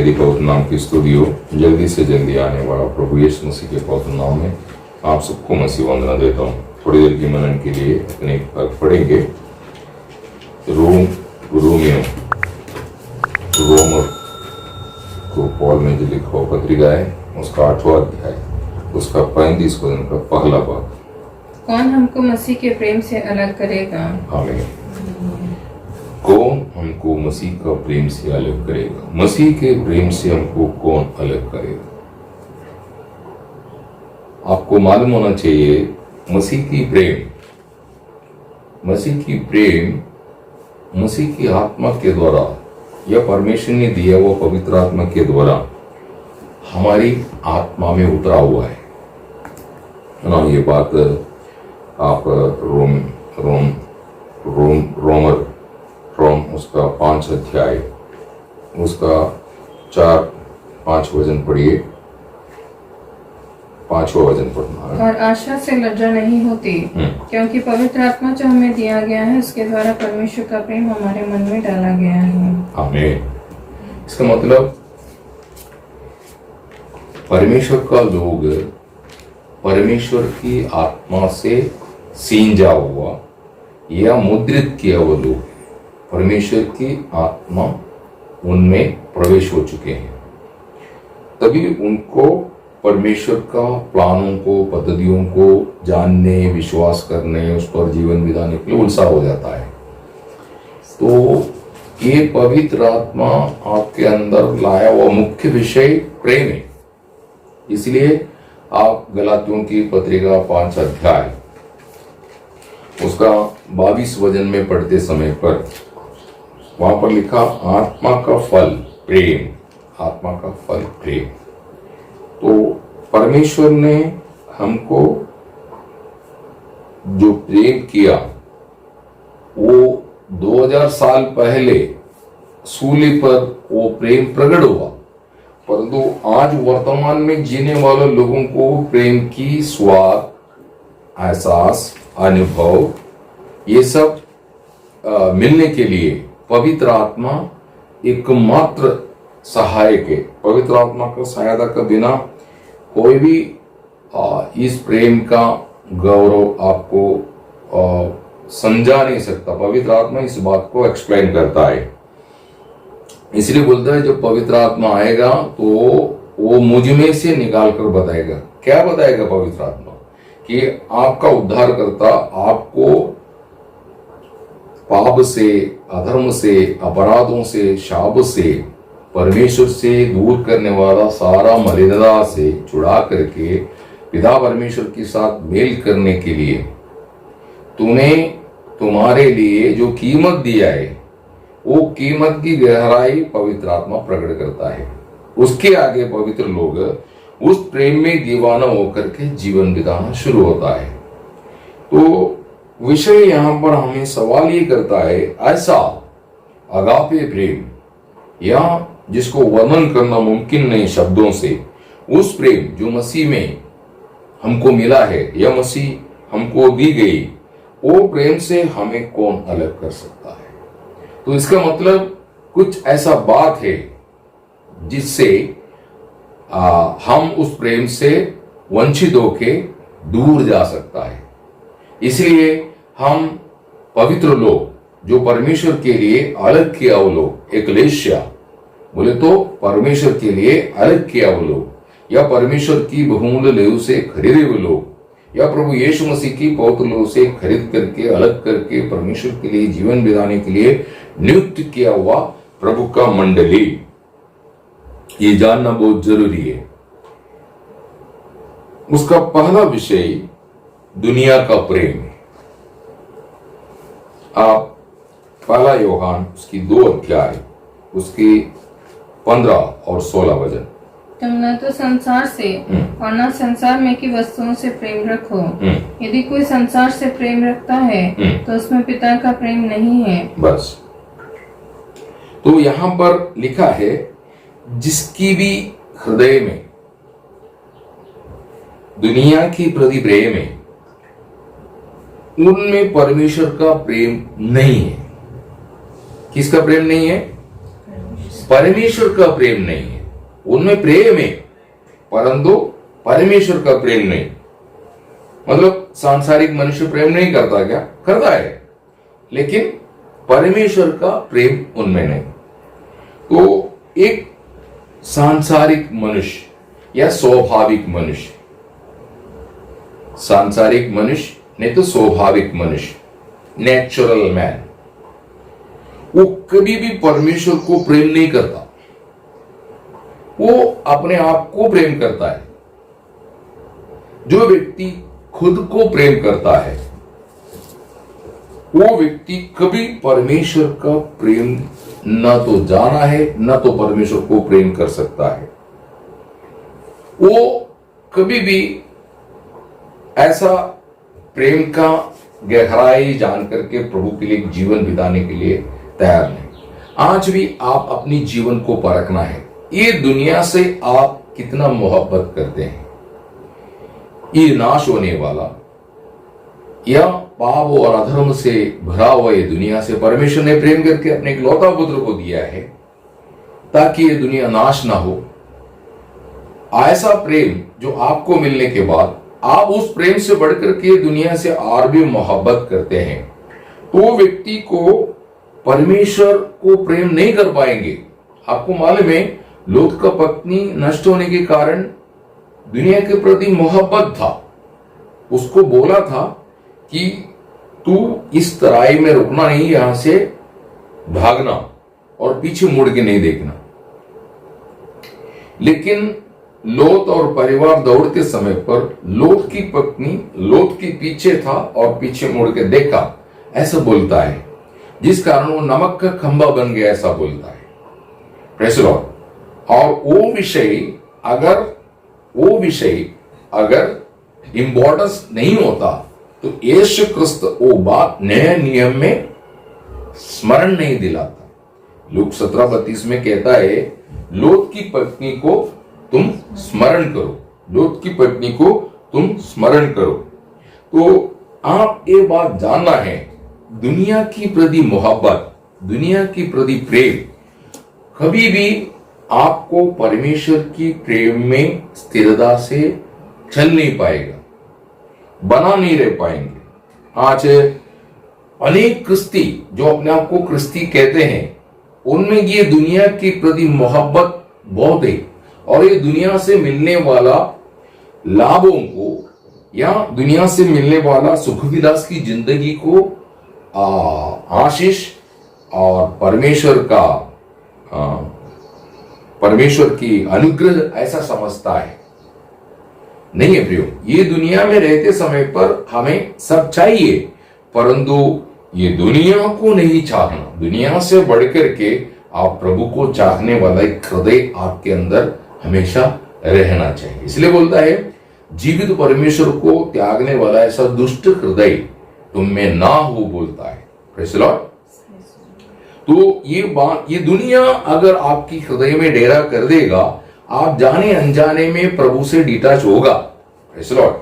यदि पवित्र नाम की स्तुति हो। जल्दी से जल्दी आने वाला प्रभु यीशु मसीह के पवित्र नाम में आप सबको मसीह वंदना देता हूँ। थोड़ी देर की मनन के लिए अपने पढ़ेंगे रोमर को पॉल में जो लिखा हुआ पत्रिका है उसका 8वां अध्याय उसका 35 वचन का पहला भाग। कौन हमको मसीह के प्रेम से अलग करेगा? आमीन। कौन हमको मसीह का प्रेम से अलग करेगा? मसीह के प्रेम से हमको कौन अलग करेगा? आपको मालूम होना चाहिए मसीह की प्रेम मसीह की आत्मा के द्वारा या परमेश्वर ने दिया हुआ पवित्र आत्मा के द्वारा हमारी आत्मा में उतरा हुआ है ना। ये बात आप रोम उसका 5 अध्याय उसका 4-5 वचन पढ़िए। 5वां वचन पढ़ना है। और आशा से लज्जा नहीं होती, क्योंकि पवित्र आत्मा जो हमें दिया गया है उसके द्वारा परमेश्वर का प्रेम हमारे मन में डाला गया है। आमीन। इसका मतलब परमेश्वर का लोग परमेश्वर की आत्मा से सींजा हुआ या मुद्रित किया हुआ लोग, परमेश्वर की आत्मा उनमें प्रवेश हो चुके हैं, तभी उनको परमेश्वर का प्लानों को पद्धतियों को जानने विश्वास करने उस पर जीवन बिताने के लिए उत्साह हो जाता है। तो ये पवित्र आत्मा आपके अंदर लाया हुआ मुख्य विषय प्रेम है। इसलिए आप गलातियों की पत्रिका 5 अध्याय उसका 22 वचन में पढ़ते समय पर वहां पर लिखा आत्मा का फल प्रेम, आत्मा का फल प्रेम। तो परमेश्वर ने हमको जो प्रेम किया वो 2000 साल पहले सूली पर वो प्रेम प्रकट हुआ, परंतु आज वर्तमान में जीने वाले लोगों को प्रेम की स्वाद, एहसास, अनुभव ये सब मिलने के लिए पवित्र आत्मा एकमात्र सहायक है। पवित्र आत्मा का सहायता के बिना कोई भी इस प्रेम का गौरव आपको समझा नहीं सकता। पवित्र आत्मा इस बात को एक्सप्लेन करता है, इसलिए बोलता है जब पवित्र आत्मा आएगा तो वो मुझ में से निकाल कर बताएगा। क्या बताएगा पवित्र आत्मा? कि आपका उद्धार करता आपको पाप से, अधर्म से, अपराधों से, शाप से, परमेश्वर से दूर करने वाला सारा मलिनता से छुड़ा करके पिता परमेश्वर के साथ मेल करने के लिए तुम्हारे लिए जो कीमत दिया है वो कीमत की गहराई पवित्र आत्मा प्रकट करता है। उसके आगे पवित्र लोग उस प्रेम में दीवाना होकर के जीवन बिताना शुरू होता है। तो विषय यहां पर हमें सवाल ये करता है, ऐसा अगापे प्रेम या जिसको वर्णन करना मुमकिन नहीं शब्दों से, उस प्रेम जो मसीह में हमको मिला है या मसीह हमको दी गई, वो प्रेम से हमें कौन अलग कर सकता है? तो इसका मतलब कुछ ऐसा बात है जिससे हम उस प्रेम से वंचित होके दूर जा सकता है। इसलिए हम पवित्र लोग जो परमेश्वर के लिए अलग किया वो लोग, एकलेशिया बोले तो परमेश्वर के लिए अलग किया वो लोग या परमेश्वर की बहुमूल्य लेहू से खरीदे हुए लोग या प्रभु यीशु मसीह की पवित्र लेहू से खरीद करके अलग करके परमेश्वर के लिए जीवन बिताने के लिए नियुक्त किया हुआ प्रभु का मंडली, ये जानना बहुत जरूरी है। उसका पहला विषय दुनिया का प्रेम है। आप पहला यूहन्ना उसकी 2 अध्याय उसकी 15 और 16 वचन। तुम न तो संसार से और न संसार में की वस्तुओं से प्रेम रखो। यदि कोई संसार से प्रेम रखता है तो उसमें पिता का प्रेम नहीं है। बस। तो यहां पर लिखा है जिसकी भी हृदय में दुनिया की प्रति प्रेम है उनमें परमेश्वर का प्रेम नहीं है। किसका प्रेम नहीं है? परमेश्वर का प्रेम नहीं है। उनमें प्रेम है, परंतु परमेश्वर का प्रेम नहीं। मतलब सांसारिक मनुष्य प्रेम नहीं करता क्या? करता है, लेकिन परमेश्वर का प्रेम उनमें नहीं। तो एक सांसारिक मनुष्य या स्वाभाविक मनुष्य, सांसारिक मनुष्य नहीं तो स्वाभाविक मनुष्य, नेचुरल मैन, वो कभी भी परमेश्वर को प्रेम नहीं करता। वो अपने आप को प्रेम करता है। जो व्यक्ति खुद को प्रेम करता है, वो व्यक्ति कभी परमेश्वर का प्रेम न तो जाना है, न तो परमेश्वर को प्रेम कर सकता है। वो कभी भी ऐसा प्रेम का गहराई जान करके प्रभु के लिए जीवन बिताने के लिए तैयार नहीं। आज भी आप अपनी जीवन को परखना है, ये दुनिया से आप कितना मोहब्बत करते हैं। ये नाश होने वाला या पाप और अधर्म से भरा हुआ ये दुनिया से परमेश्वर ने प्रेम करके अपने इकलौता पुत्र को दिया है ताकि ये दुनिया नाश ना हो। ऐसा प्रेम जो आपको मिलने के बाद आप उस प्रेम से बढ़कर के दुनिया से और भी मोहब्बत करते हैं, तो वो व्यक्ति को परमेश्वर को प्रेम नहीं कर पाएंगे। आपको मालूम है, लोत का पत्नी नष्ट होने के कारण दुनिया के प्रति मोहब्बत था। उसको बोला था कि तू इस तराई में रुकना नहीं, यहां से भागना और पीछे मुड़ के नहीं देखना। लेकिन लोत और परिवार दौड़ते समय पर लोत की पत्नी लोत के पीछे था और पीछे मुड़ के देखा, ऐसा बोलता है, जिस कारण वो नमक का खंभा बन गया, ऐसा बोलता है। Praise the Lord. और वो विषय अगर इंपॉर्टेंस नहीं होता तो यीशु क्रिस्त वो बात नए नियम में स्मरण नहीं दिलाता। लूक 17:32 में कहता है, लोत की पत्नी को तुम स्मरण करो, लोत की पत्नी को तुम स्मरण करो। तो आप ये बात जानना है, दुनिया की प्रति मोहब्बत, दुनिया की प्रति प्रेम कभी भी आपको परमेश्वर की प्रेम में स्थिरता से चल नहीं पाएगा, बना नहीं रह पाएंगे। आज अनेक क्रिस्ती जो अपने आप को क्रिस्ती कहते हैं, उनमें ये दुनिया की प्रति मोहब्बत बहुत है और ये दुनिया से मिलने वाला लाभों को या दुनिया से मिलने वाला सुख विलास की जिंदगी को आशीष और परमेश्वर की अनुग्रह ऐसा समझता है। नहीं है प्रियो, ये दुनिया में रहते समय पर हमें सब चाहिए, परंतु ये दुनिया को नहीं चाहना। दुनिया से बढ़कर के आप प्रभु को चाहने वाला एक हृदय आपके अंदर हमेशा रहना चाहिए। इसलिए बोलता है, जीवित परमेश्वर को त्यागने वाला ऐसा दुष्ट हृदय तुम में ना हो, बोलता है। Praise the Lord. तो ये दुनिया अगर आपकी हृदय में डेरा कर देगा, आप जाने अनजाने में प्रभु से डिटैच होगा। Praise the Lord.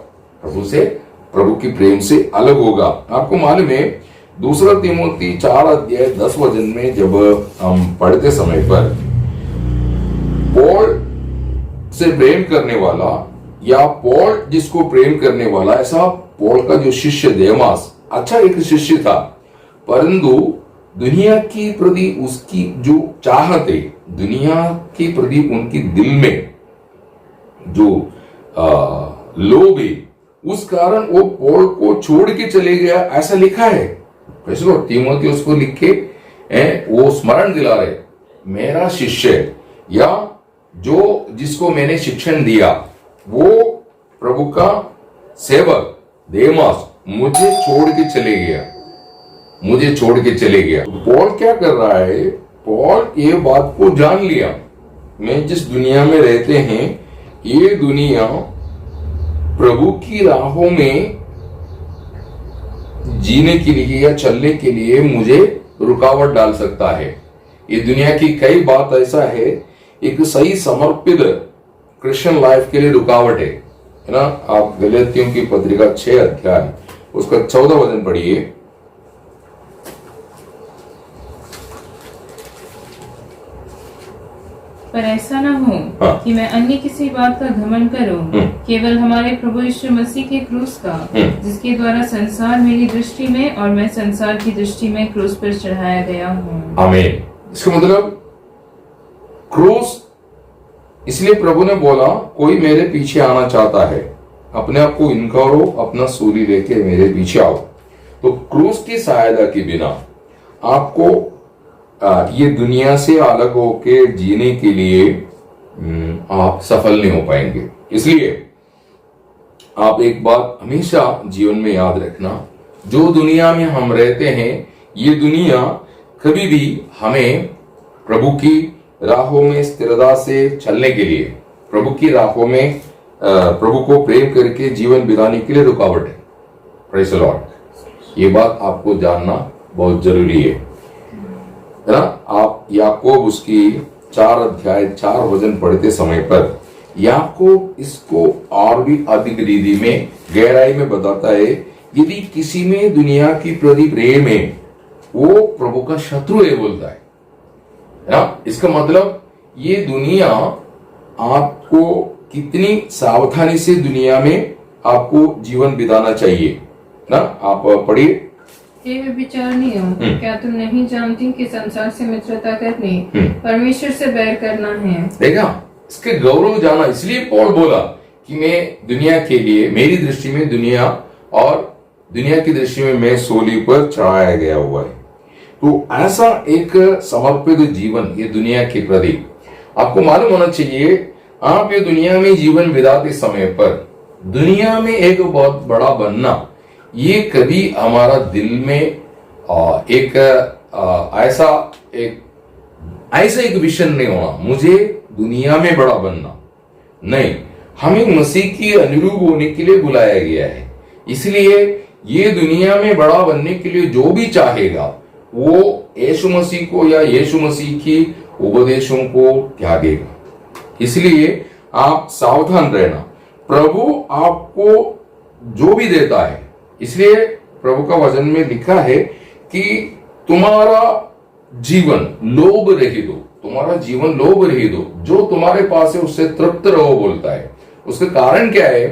प्रभु की प्रेम से अलग होगा। आपको मालूम है, 2 तीमुथी 4:10 में जब हम पढ़ते समय पर पौल से प्रेम करने वाला या पौल जिसको प्रेम करने वाला, ऐसा पौल का जो शिष्य देमास अच्छा एक शिष्य था, परंतु दुनिया की प्रति उसकी जो चाहत है, दुनिया के प्रति उनकी दिल में जो लोभ है, उस कारण वो पौल को छोड़ के चले गया, ऐसा लिखा है। तीमुथी उसको लिख के वो स्मरण दिला रहे, मेरा शिष्य या जो जिसको मैंने शिक्षण दिया, वो प्रभु का सेवक देमास मुझे छोड़ के चले गया। तो पौल क्या कर रहा है? पौल ये बात को जान लिया, मैं जिस दुनिया में रहते हैं, ये दुनिया प्रभु की राहों में जीने के लिए या चलने के लिए मुझे रुकावट डाल सकता है। ये दुनिया की कई बात ऐसा है, एक सही समर्पित क्रिश्चियन लाइफ के लिए रुकावट है ना। आप गलातियों की पत्रिका 6 अध्याय उसका 14 वचन पढ़िए। पर ऐसा न हो हाँ। कि मैं अन्य किसी बात का घमंड करूं, केवल हमारे प्रभु यीशु मसीह के क्रूस का, जिसके द्वारा संसार मेरी दृष्टि में और मैं संसार की दृष्टि में क्रूस पर चढ़ाया गया हूँ। आमीन। इसका मतलब क्रूस, इसलिए प्रभु ने बोला कोई मेरे पीछे आना चाहता है, अपने आप को इनकारो, अपना सूली लेके मेरे पीछे आओ। तो क्रूस की सहायता के बिना आपको ये दुनिया से अलग होके जीने के लिए आप सफल नहीं हो पाएंगे। इसलिए आप एक बात हमेशा जीवन में याद रखना, जो दुनिया में हम रहते हैं, ये दुनिया कभी भी हमें प्रभु की राहों में स्थिरता से चलने के लिए, प्रभु की राहों में प्रभु को प्रेम करके जीवन बिताने के लिए रुकावट है। Praise the Lord. ये बात आपको जानना बहुत जरूरी है ना। आप याकूब उसकी 4 अध्याय 4 वचन पढ़ते समय पर याकूब इसको और भी अधिक रीति में गहराई में बताता है, यदि किसी में दुनिया की प्रति प्रेम है वो प्रभु का शत्रु है बोलता है ना। इसका मतलब ये दुनिया आपको कितनी सावधानी से दुनिया में आपको जीवन बिताना चाहिए ना। आप पढ़िए। हे व्यभिचारिणियों, क्या तुम नहीं जानती कि संसार से मित्रता करनी परमेश्वर से बैर करना है। देखा, इसके गौरव जाना। इसलिए पौल बोला कि मैं दुनिया के लिए, मेरी दृष्टि में दुनिया और दुनिया की दृष्टि में मैं सूली पर चढ़ाया गया हुआ है। तो ऐसा एक समर्पित जीवन ये दुनिया के प्रति आपको मालूम होना चाहिए। आप ये दुनिया में जीवन बिताते समय पर दुनिया में एक बहुत बड़ा बनना, ये कभी हमारा दिल में एक ऐसा एक विजन नहीं होना, मुझे दुनिया में बड़ा बनना नहीं। हमें मसीह की अनुरूप होने के लिए बुलाया गया है। इसलिए ये दुनिया में बड़ा बनने के लिए जो भी चाहेगा वो यीशु मसीह को या यीशु मसीह की उपदेशों को त्यागेगा। इसलिए आप सावधान रहना। प्रभु आपको जो भी देता है, इसलिए प्रभु का वचन में लिखा है कि तुम्हारा जीवन लोभ रहित हो, तुम्हारा जीवन लोभ रहित हो, जो तुम्हारे पास है उससे तृप्त रहो बोलता है। उसका कारण क्या है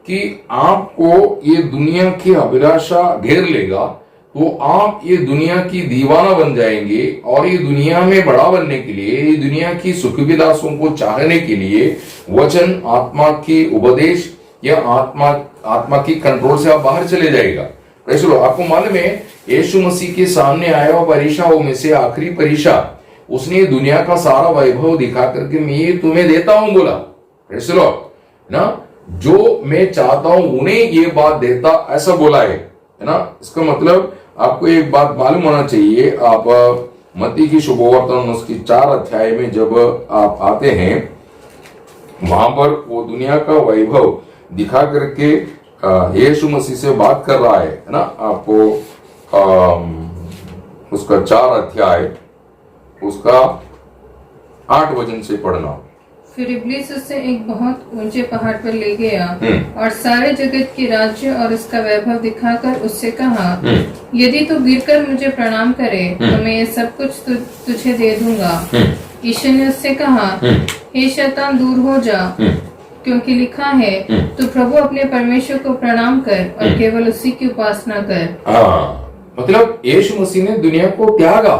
कि आपको ये दुनिया की अभिलाषा घेर लेगा तो आप ये दुनिया की दीवाना बन जाएंगे और ये दुनिया में बड़ा बनने के लिए, ये दुनिया की सुख विलासों को चाहने के लिए वचन, आत्मा की उपदेश या आत्मा की कंट्रोल से आप बाहर चले जाएगा। Praise the Lord. आपको मालूम है यीशु मसीह के सामने आया हुआ परीक्षाओं में से आखिरी परीक्षा, उसने दुनिया का सारा वैभव दिखा करके मैं ये तुम्हें देता हूं बोला। प्रेज़ द लॉर्ड ना, जो मैं चाहता हूं उन्हें ये बात देता, ऐसा बोला है ना। इसका मतलब आपको एक बात मालूम होना चाहिए। आप मत्ती की शुभवर्तमान उसकी 4 अध्याय में जब आप आते हैं, वहां पर वो दुनिया का वैभव दिखा करके यीशु मसीह से बात कर रहा है ना। आपको उसका 4 अध्याय उसका 8 वचन से पढ़ना। फिर इब्लीस उसे एक बहुत ऊंचे पहाड़ पर ले गया और सारे जगत के राज्य और उसका वैभव दिखाकर उससे कहा, यदि तू गिरकर मुझे प्रणाम करे तो मैं ये सब कुछ तुझे दे दूंगा। यीशु ने उससे कहा, हे शैतान, दूर हो जा, क्योंकि लिखा है, तू प्रभु अपने परमेश्वर को प्रणाम कर और केवल उसी की उपासना कर। मतलब यीशु मसीह ने दुनिया को त्यागा।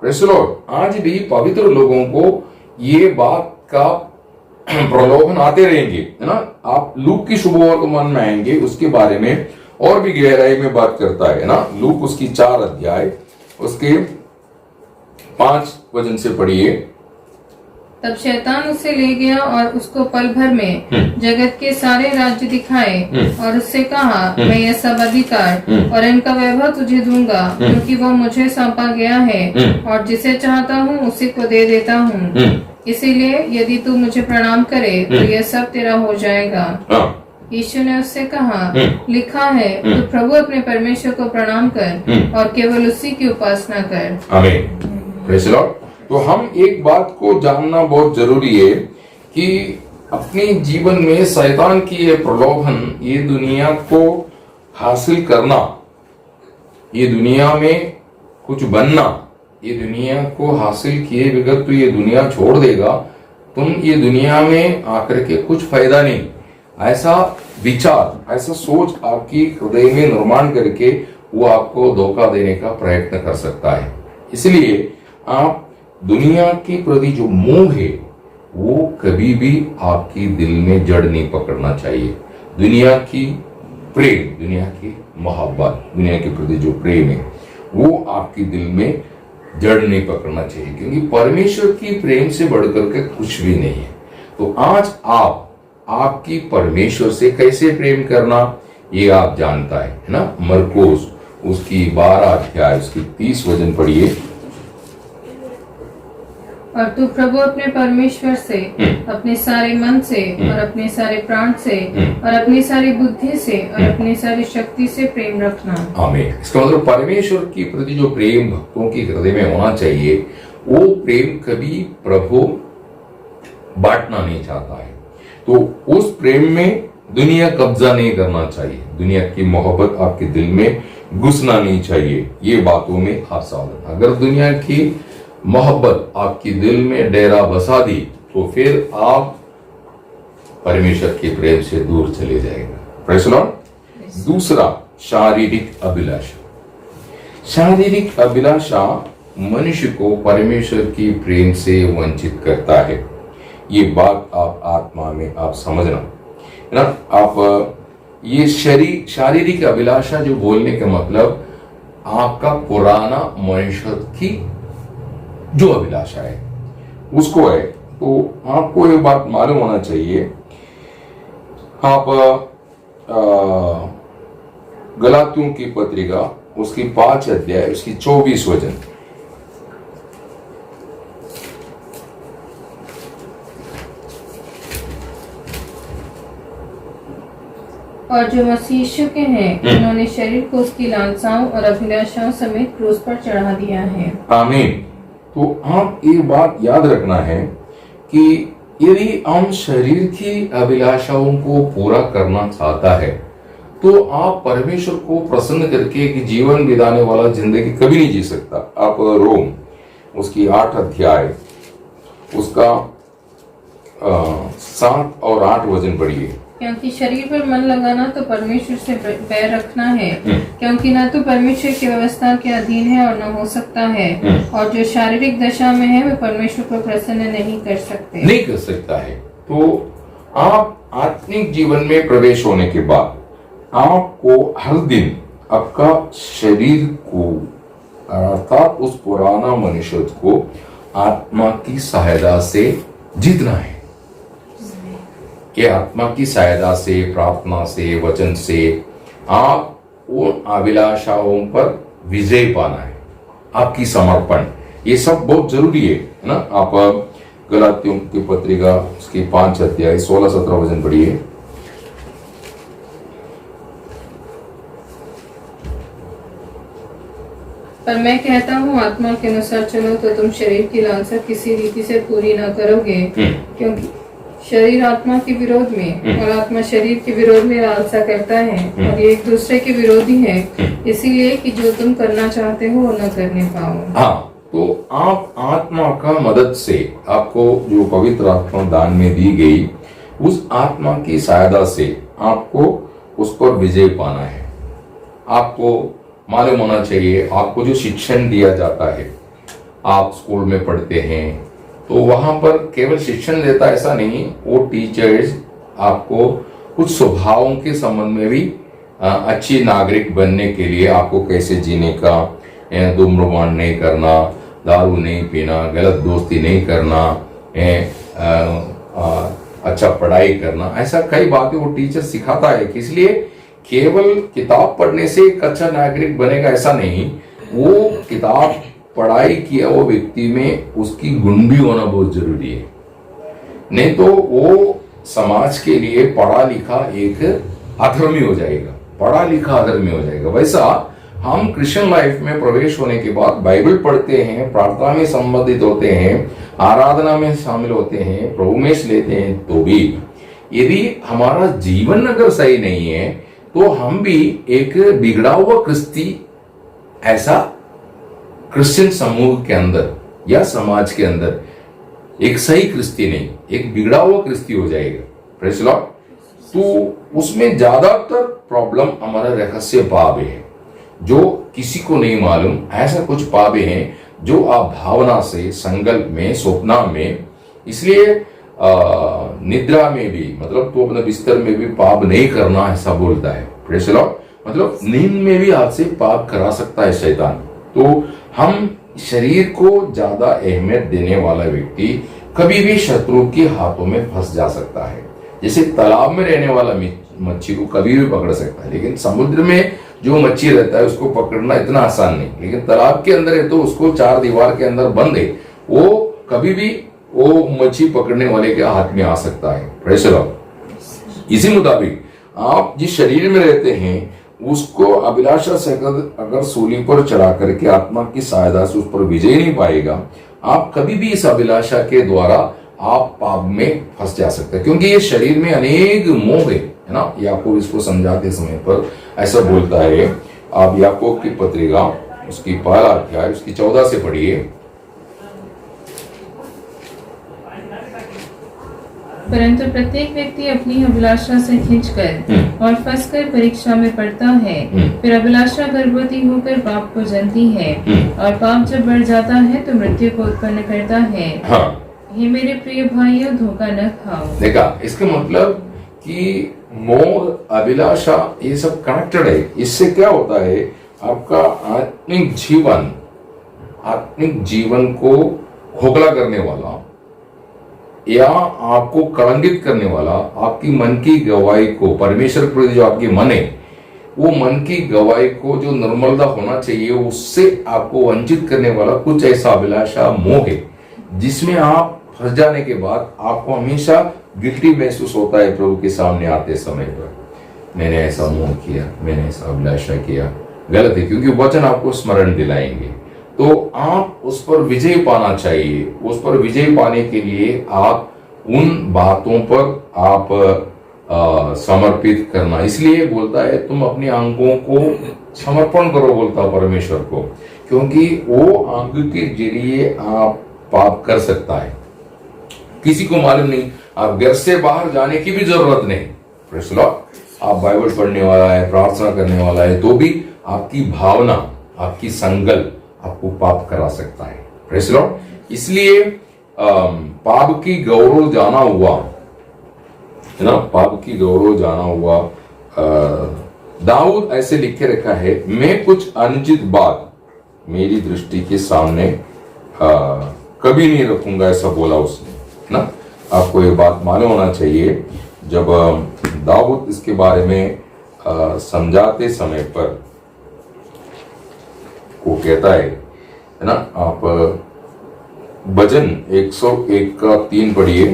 Praise the lord. आज भी पवित्र लोगों को ये बात का प्रलोभन आते रहेंगे, है ना। आप लूक की शुभवर्तमान में आएंगे, उसके बारे में और भी गहराई में बात करता है ना। लूक उसकी 4 अध्याय उसके 5 वचन से पढ़िए। तब शैतान उसे ले गया और उसको पल भर में जगत के सारे राज्य दिखाए और उससे कहा, मैं यह सब अधिकार और इनका वैभव तुझे दूंगा, क्योंकि वह मुझे सौंपा गया है और जिसे चाहता हूँ उसी को दे देता हूँ। इसीलिए यदि तू मुझे प्रणाम करे तो यह सब तेरा हो जाएगा। यीशु ने उससे कहा, लिखा है, तू प्रभु अपने परमेश्वर को प्रणाम कर और केवल उसी की उपासना कर। आमीन। Praise the Lord. तो हम एक बात को जानना बहुत जरूरी है कि अपने जीवन में शैतान की ये प्रलोभन, ये दुनिया को हासिल करना, ये दुनिया में कुछ बनना, ये दुनिया को हासिल किए बगैर तो ये दुनिया छोड़ देगा, तुम ये दुनिया में आकर के कुछ फायदा नहीं, ऐसा विचार, ऐसा सोच आपकी हृदय में निर्माण करके वो आपको धोखा देने का प्रयत्न कर सकता है। इसलिए आप दुनिया के प्रति जो मोह है वो कभी भी आपकी दिल में जड़ नहीं पकड़ना चाहिए। दुनिया की प्रेम, दुनिया की मोहब्बत, दुनिया के प्रति जो प्रेम है वो आपके दिल में जड़ नहीं पकड़ना चाहिए, क्योंकि परमेश्वर की प्रेम से बढ़कर के कुछ भी नहीं है। तो आज आपकी परमेश्वर से कैसे प्रेम करना ये आप जानता है ना। मरकोस उसकी 12 अध्याय उसकी 30 वचन पढ़िए। और तू प्रभु अपने परमेश्वर से अपने सारे मन से और अपने सारे प्राण से और अपनी सारी बुद्धि से और अपनी सारी शक्ति से प्रेम रखना। आमीन। इसका मतलब परमेश्वर की प्रति जो प्रेम भक्तों के हृदय में होना चाहिए, वो प्रेम कभी प्रभु बांटना नहीं चाहता है। तो उस प्रेम में दुनिया कब्जा नहीं करना चाहिए, दुनिया की मोहब्बत आपके दिल में घुसना नहीं चाहिए। ये बातों में आप सावधान। अगर दुनिया की मोहब्बत आपकी दिल में डेरा बसा दी तो फिर आप परमेश्वर के प्रेम से दूर चले जाएगा। Praise the Lord. दूसरा, शारीरिक अभिलाषा। शारीरिक अभिलाषा मनुष्य को परमेश्वर की प्रेम से वंचित करता है। ये बात आप आत्मा में आप समझना है ना। आप ये शारीरिक अभिलाषा जो बोलने का मतलब आपका पुराना मनुष्य की जो अभिलाषा है उसको है। तो आपको ये बात मालूम होना चाहिए। आप गलातियों की पत्रिका उसकी 5 अध्याय उसकी 24 वचन। और जो मसीह यीशु के हैं उन्होंने शरीर को उसकी लालसाओं और अभिलाषाओं समेत क्रूस पर चढ़ा दिया है। आमीन। तो आप ये बात याद रखना है कि यदि हम शरीर की अभिलाषाओं को पूरा करना चाहता है तो आप परमेश्वर को प्रसन्न करके कि जीवन बिताने वाला जिंदगी कभी नहीं जी सकता। आप रोम उसकी 8 अध्याय उसका 7 और 8 वचन पढ़िए। क्योंकि शरीर पर मन लगाना तो परमेश्वर से बैर रखना है, क्योंकि न तो परमेश्वर की व्यवस्था के अधीन है और न हो सकता है, और जो शारीरिक दशा में है वह परमेश्वर को प्रसन्न नहीं कर सकता है। तो आप आत्मिक जीवन में प्रवेश होने के बाद आपको हर दिन आपका शरीर को अर्थात उस पुराना मनुष्य को आत्मा की सहायता से जीतना है। कि आत्मा की सहायता से, प्रार्थना से, वचन से आप उन अभिलाषाओं पर विजय पाना है। आपकी समर्पण, ये सब बहुत जरूरी है ना। आप गलातियों की पत्रिका उसकी 5 अध्याय 16-17 वचन पढ़िए। पर मैं कहता हूँ आत्मा के अनुसार चलो तो तुम शरीर की लालसा किसी रीति से पूरी न करोगे, क्योंकि शरीर आत्मा के विरोध में और आत्मा शरीर के विरोध में लालसा करता है और ये एक दूसरे के विरोधी है, इसीलिए कि जो तुम करना चाहते हो न करने पाओ। हाँ, तो आप आत्मा का मदद से आपको जो पवित्र आत्मा दान में दी गई उस आत्मा की सहायता से आपको उस पर विजय पाना है। आपको मालूम होना चाहिए, आपको जो शिक्षण दिया जाता है, आप स्कूल में पढ़ते हैं तो वहां पर केवल शिक्षण देता ऐसा नहीं, वो टीचर्स आपको कुछ स्वभावों के संबंध में भी अच्छी नागरिक बनने के लिए आपको कैसे जीने का, धूम्रपान नहीं करना, दारू नहीं पीना, गलत दोस्ती नहीं करना, अच्छा पढ़ाई करना, ऐसा कई बातें वो टीचर सिखाता है। इसलिए केवल किताब पढ़ने से एक अच्छा नागरिक बनेगा ऐसा नहीं, वो किताब पढ़ाई किया वो व्यक्ति में उसकी गुण भी होना बहुत जरूरी है। नहीं तो वो समाज के लिए पढ़ा लिखा एक अधर्मी हो जाएगा, पढ़ा लिखा अधर्मी हो जाएगा। वैसा हम क्रिश्चियन लाइफ में प्रवेश होने के बाद बाइबल पढ़ते हैं, प्रार्थना में संबंधित होते हैं, आराधना में शामिल होते हैं, प्रभु में लेते हैं, तो भी यदि हमारा जीवन अगर सही नहीं है तो हम भी एक बिगड़ा हुआ क्रिस्ती ऐसा क्रिश्चियन समूह के अंदर या समाज के अंदर एक सही क्रिस्ती नहीं, एक बिगड़ा हुआ क्रिस्ती हो जाएगा। Praise the Lord. तो उसमें ज्यादातर प्रॉब्लम हमारा रहस्य पाप है, जो किसी को नहीं मालूम। ऐसा कुछ पाप हैं जो आप भावना से, संकल्प में, स्वप्न में, इसलिए निद्रा में भी, मतलब तो अपने बिस्तर में भी पाप नहीं करना ऐसा बोलता है। Praise the Lord. मतलब नींद में भी आपसे पाप करा सकता है शैतान। तो हम शरीर को ज्यादा अहमियत देने वाला व्यक्ति कभी भी शत्रु के हाथों में फंस जा सकता है। जैसे तालाब में रहने वाला मच्छी को कभी भी पकड़ सकता है, लेकिन समुद्र में जो मच्छी रहता है उसको पकड़ना इतना आसान नहीं। लेकिन तालाब के अंदर है तो उसको चार दीवार के अंदर बंद है, वो कभी भी वो मच्छी पकड़ने वाले के हाथ में आ सकता है। Praise the Lord. इसी मुताबिक आप जिस शरीर में रहते हैं उसको अभिलाषा से अगर सूली पर चढ़ा करके आत्मा की सहायता से उस पर विजय नहीं पाएगा, आप कभी भी इस अभिलाषा के द्वारा आप पाप में फंस जा सकते हैं। क्योंकि ये शरीर में अनेक मोह है ना। याकूब इसको समझाते समय पर ऐसा बोलता है। आप याकूब की पत्रिका उसकी पहला अध्याय उसकी 14 से पढ़िए। परंतु प्रत्येक व्यक्ति अपनी अभिलाषा से खींचकर और फंसकर परीक्षा में पड़ता है। फिर अभिलाषा गर्भवती होकर पाप को जन्मती है, और पाप जब बढ़ जाता है तो मृत्यु को उत्पन्न करता है। हाँ। हे मेरे प्रिय भाइयों, धोखा न खाओ। देखा, इसका मतलब कि मोह, अभिलाषा, ये सब कनेक्टेड है। इससे क्या होता है, आपका आत्मिक जीवन को खोखला करने वाला या आपको कलंकित करने वाला, आपकी मन की गवाही को, परमेश्वर के प्रति जो आपकी मन है, वो मन की गवाही को जो निर्मलता होना चाहिए उससे आपको वंचित करने वाला कुछ ऐसा अभिलाषा, मोह है, जिसमें आप फंस जाने के बाद आपको हमेशा गिल्टी महसूस होता है प्रभु के सामने आते समय पर। मैंने ऐसा मोह किया, मैंने ऐसा अभिलाषा किया। गलत है, क्योंकि वचन आपको स्मरण दिलाएंगे। तो आप उस पर विजय पाना चाहिए। उस पर विजय पाने के लिए आप उन बातों पर आप समर्पित करना। इसलिए बोलता है तुम अपनी आंखों को समर्पण करो, बोलता परमेश्वर को, क्योंकि वो आंख के जरिए आप पाप कर सकता है। किसी को मालूम नहीं, आप घर से बाहर जाने की भी जरूरत नहीं। Praise the Lord. आप बाइबल पढ़ने वाला है, प्रार्थना करने वाला है, तो भी आपकी भावना, आपकी संकल्प आपको पाप करा सकता है। Praise the Lord. इसलिए पाप की गौरव जाना हुआ है ना, पाप की गौरव जाना हुआ। दाऊद ऐसे लिख के रखा है, मैं कुछ अनुचित बात मेरी दृष्टि के सामने कभी नहीं रखूंगा, ऐसा बोला उसने ना। आपको ये बात मालूम होना चाहिए, जब दाऊद इसके बारे में समझाते समय पर वो कहता है ना। आप भजन 101 का 3 पढ़िए।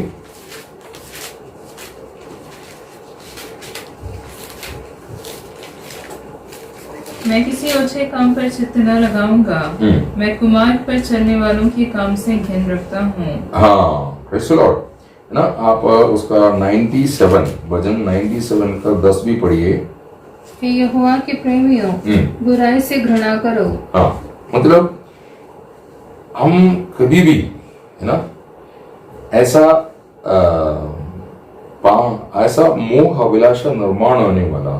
मैं किसी ओछे काम पर चित्त न लगाऊंगा, मैं कुमार्ग पर चलने वालों के काम से घिन रखता हूँ। हाँ, प्रेज़ द लॉर्ड है ना। आप उसका 97 भजन 97 का 10 भी पढ़िए। हे यहोवा के प्रेमियों, बुराई से घृणा करो। हाँ, मतलब हम कभी भी है ना ऐसा ऐसा मोह अभिलाषा निर्माण होने वाला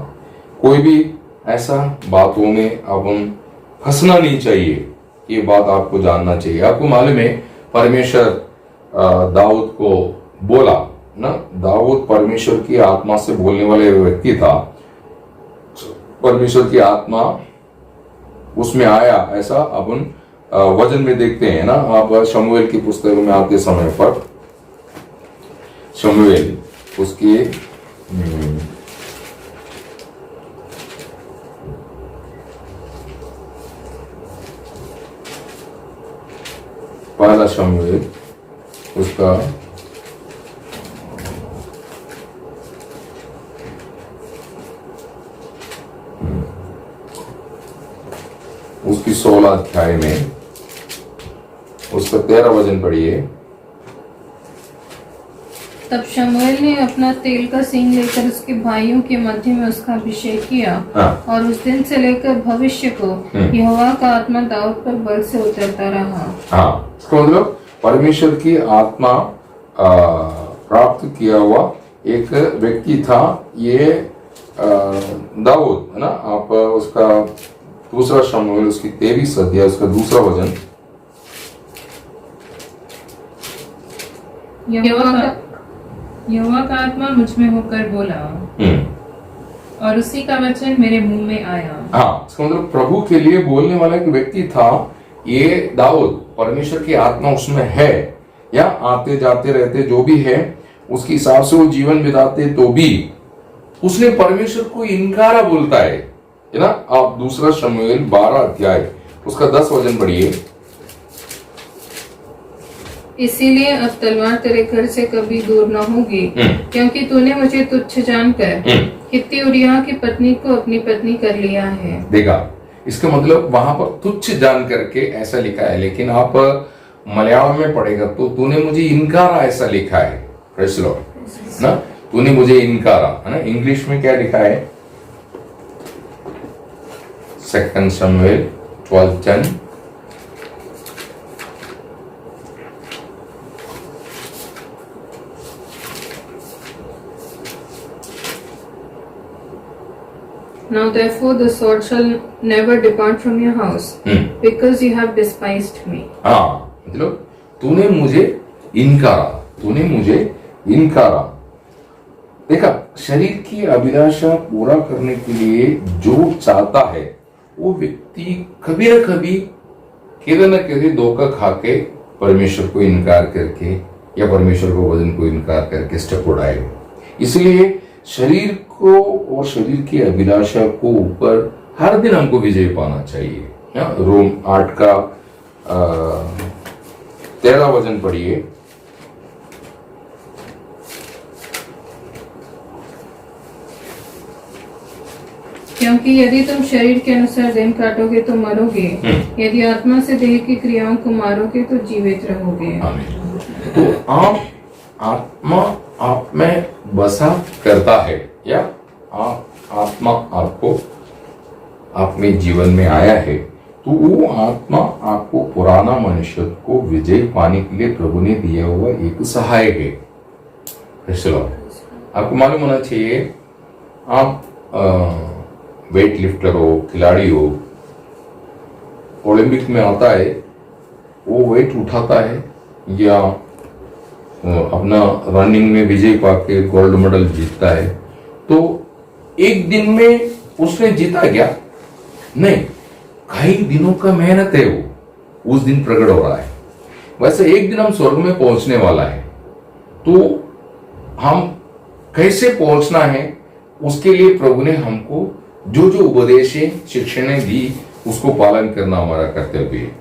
कोई भी ऐसा बातों में अब हम फंसना नहीं चाहिए। ये बात आपको जानना चाहिए। आपको मालूम है परमेश्वर दाऊद को बोला ना, दाऊद परमेश्वर की आत्मा से बोलने वाले व्यक्ति था। परमेश्वर की आत्मा उसमें आया, ऐसा अपन वचन में देखते हैं ना। आप शमूएल की पुस्तक में आते समय पर शमूएल उसकी पहला शमूएल उसका उसकी 16 अध्याय में उसका 13 वचन पढ़िए। तब शमूएल ने अपना तेल का सींग लेकर उसके भाइयों के मध्य में उसका अभिषेक किया। हाँ। और उस दिन से लेकर भविष्य को यहोवा का आत्मा दाऊद पर बल से उतरता रहा। हाँ, इसका मतलब परमेश्वर की आत्मा प्राप्त किया हुआ एक व्यक्ति था। ये दाऊद है ना। आप उसका दूसरा शमूएल उसकी 23 अध्याय उसका दूसरा वचन। यहोवा का आत्मा मुझ में होकर बोला और उसी का वचन मेरे मुंह में आया। हाँ, इसका मतलब प्रभु के लिए बोलने वाला एक व्यक्ति था ये दाऊद। परमेश्वर की आत्मा उसमें है, या आते जाते रहते जो भी है उसके हिसाब से वो जीवन बिताते, तो भी उसने परमेश्वर को इनकारा बोलता है ना। आप दूसरा शमूएल 12 अध्याय उसका 10 वचन पढ़िए। इसीलिए अब तलवार तेरे घर से कभी दूर न होगी, क्योंकि तूने मुझे तुच्छ जानकर हित्ती उरिय्याह की पत्नी को अपनी पत्नी कर लिया है। देखा, इसका मतलब वहां पर तुच्छ जान करके ऐसा लिखा है, लेकिन आप मलयालम में पढ़ेगा तो तूने मुझे इनकारा ऐसा लिखा है। प्रेज़ द लॉर्ड ना, तूने मुझे इनकारा है ना। इंग्लिश में क्या लिखा है? 2 शमूएल 12:10। Now therefore the sword shall never depart from your house, because you have despised me. हाँ, मतलब तूने मुझे इनकारा, तूने मुझे इनकारा। देखा, शरीर की अभिलाषा पूरा करने के लिए जो चाहता है वो व्यक्ति कभी न कभी किसी न किसी धोखा खा के परमेश्वर को इनकार करके या परमेश्वर को वचन को इनकार करके स्टेप उठाएगा। इसलिए शरीर को और शरीर की अभिलाषा को ऊपर हर दिन हमको विजय पाना चाहिए। रोम 8 का 13 वचन पढ़िए। क्योंकि यदि तुम शरीर के अनुसार दिन काटोगे तो मरोगे, यदि आत्मा से देह की क्रियाओं को मारोगे तो जीवित रहोगे। तो आप आत्मा आप में बसा करता है, या आत्मा आपको आप में जीवन में आया है, तो वो आत्मा आपको पुराना मनुष्य को विजय पाने के लिए प्रभु ने दिया हुआ एक सहायक है। आपको मालूम होना चाहिए, आप वेट लिफ्टर हो, खिलाड़ी हो, ओलंपिक में आता है, वो वेट उठाता है या अपना रनिंग में विजय पाके गोल्ड मेडल जीतता है, तो एक दिन में उसने जीता क्या? नहीं, कई दिनों का मेहनत है वो उस दिन प्रकट हो रहा है। वैसे एक दिन हम स्वर्ग में पहुंचने वाला है, तो हम कैसे पहुंचना है उसके लिए प्रभु ने हमको जो जो उपदेश शिक्षाएं दी उसको पालन करना हमारा कर्तव्य है।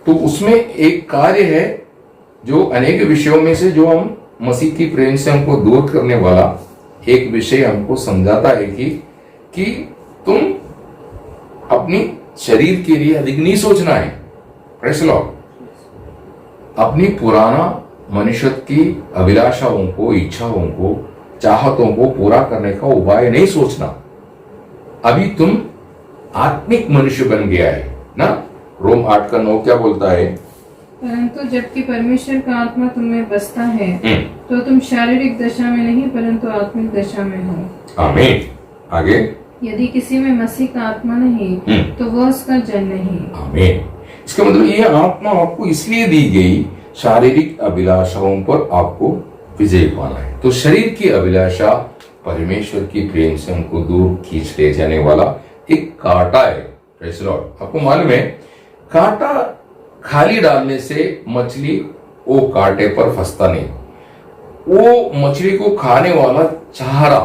तो उसमें एक कार्य है जो अनेक विषयों में से जो हम मसीह की प्रेम से हमको दूर करने वाला एक विषय हमको समझाता है कि तुम अपनी शरीर के लिए अधिक नहीं सोचना है। Praise the Lord. अपनी पुराना मनुष्य की अभिलाषाओं को, इच्छाओं को, चाहतों को पूरा करने का उपाय नहीं सोचना। अभी तुम आत्मिक मनुष्य बन गया है ना। रोम 8 का 9 क्या बोलता है? परंतु जबकि परमेश्वर का आत्मा तुम्हें बसता है तो तुम शारीरिक दशा में नहीं परंतु आत्मिक दशा में हो। आमीन। आगे, यदि किसी में मसीह का आत्मा नहीं तो वह उसका जन नहीं। आमीन। इसका मतलब ये आत्मा आपको इसलिए दी गई शारीरिक अभिलाषाओं पर आपको विजय पाना है। तो शरीर की अभिलाषा परमेश्वर की प्रेम से हमको दूर खींच ले जाने वाला एक कांटा है। Praise the Lord. आपको मालूम है, कांटा खाली डालने से मछली वो कांटे पर फंसता नहीं। वो मछली को खाने वाला चारा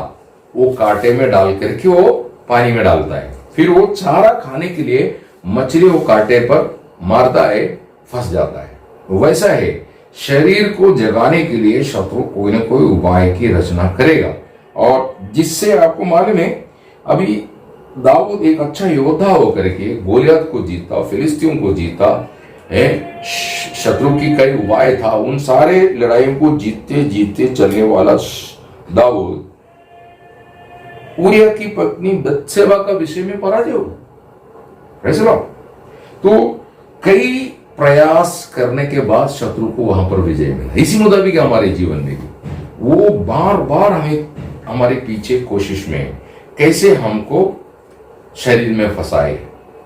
वो कांटे में डाल करके वो पानी में डालता है, फिर वो चारा खाने के लिए मछली वो कांटे पर मारता है, फंस जाता है। वैसा है, शरीर को जगाने के लिए शत्रु कोई ना कोई उपाय की रचना करेगा, और जिससे आपको मालूम है अभी दाऊद एक अच्छा योद्धा होकर के गोलियत को जीता, फिलिस्तीयों को जीता है, शत्रु की कई उपाय था, उन सारे लड़ाइयों को जीतते जीतते चलने वाला दाऊद उरिय्याह की पत्नी बत्शेबा का विषय में पराजय हो। तो कई प्रयास करने के बाद शत्रु को वहां पर विजय मिला। इसी मुताबिक हमारे जीवन में भी वो बार बार हमें हमारे पीछे कोशिश में कैसे हमको शरीर में फंसाए,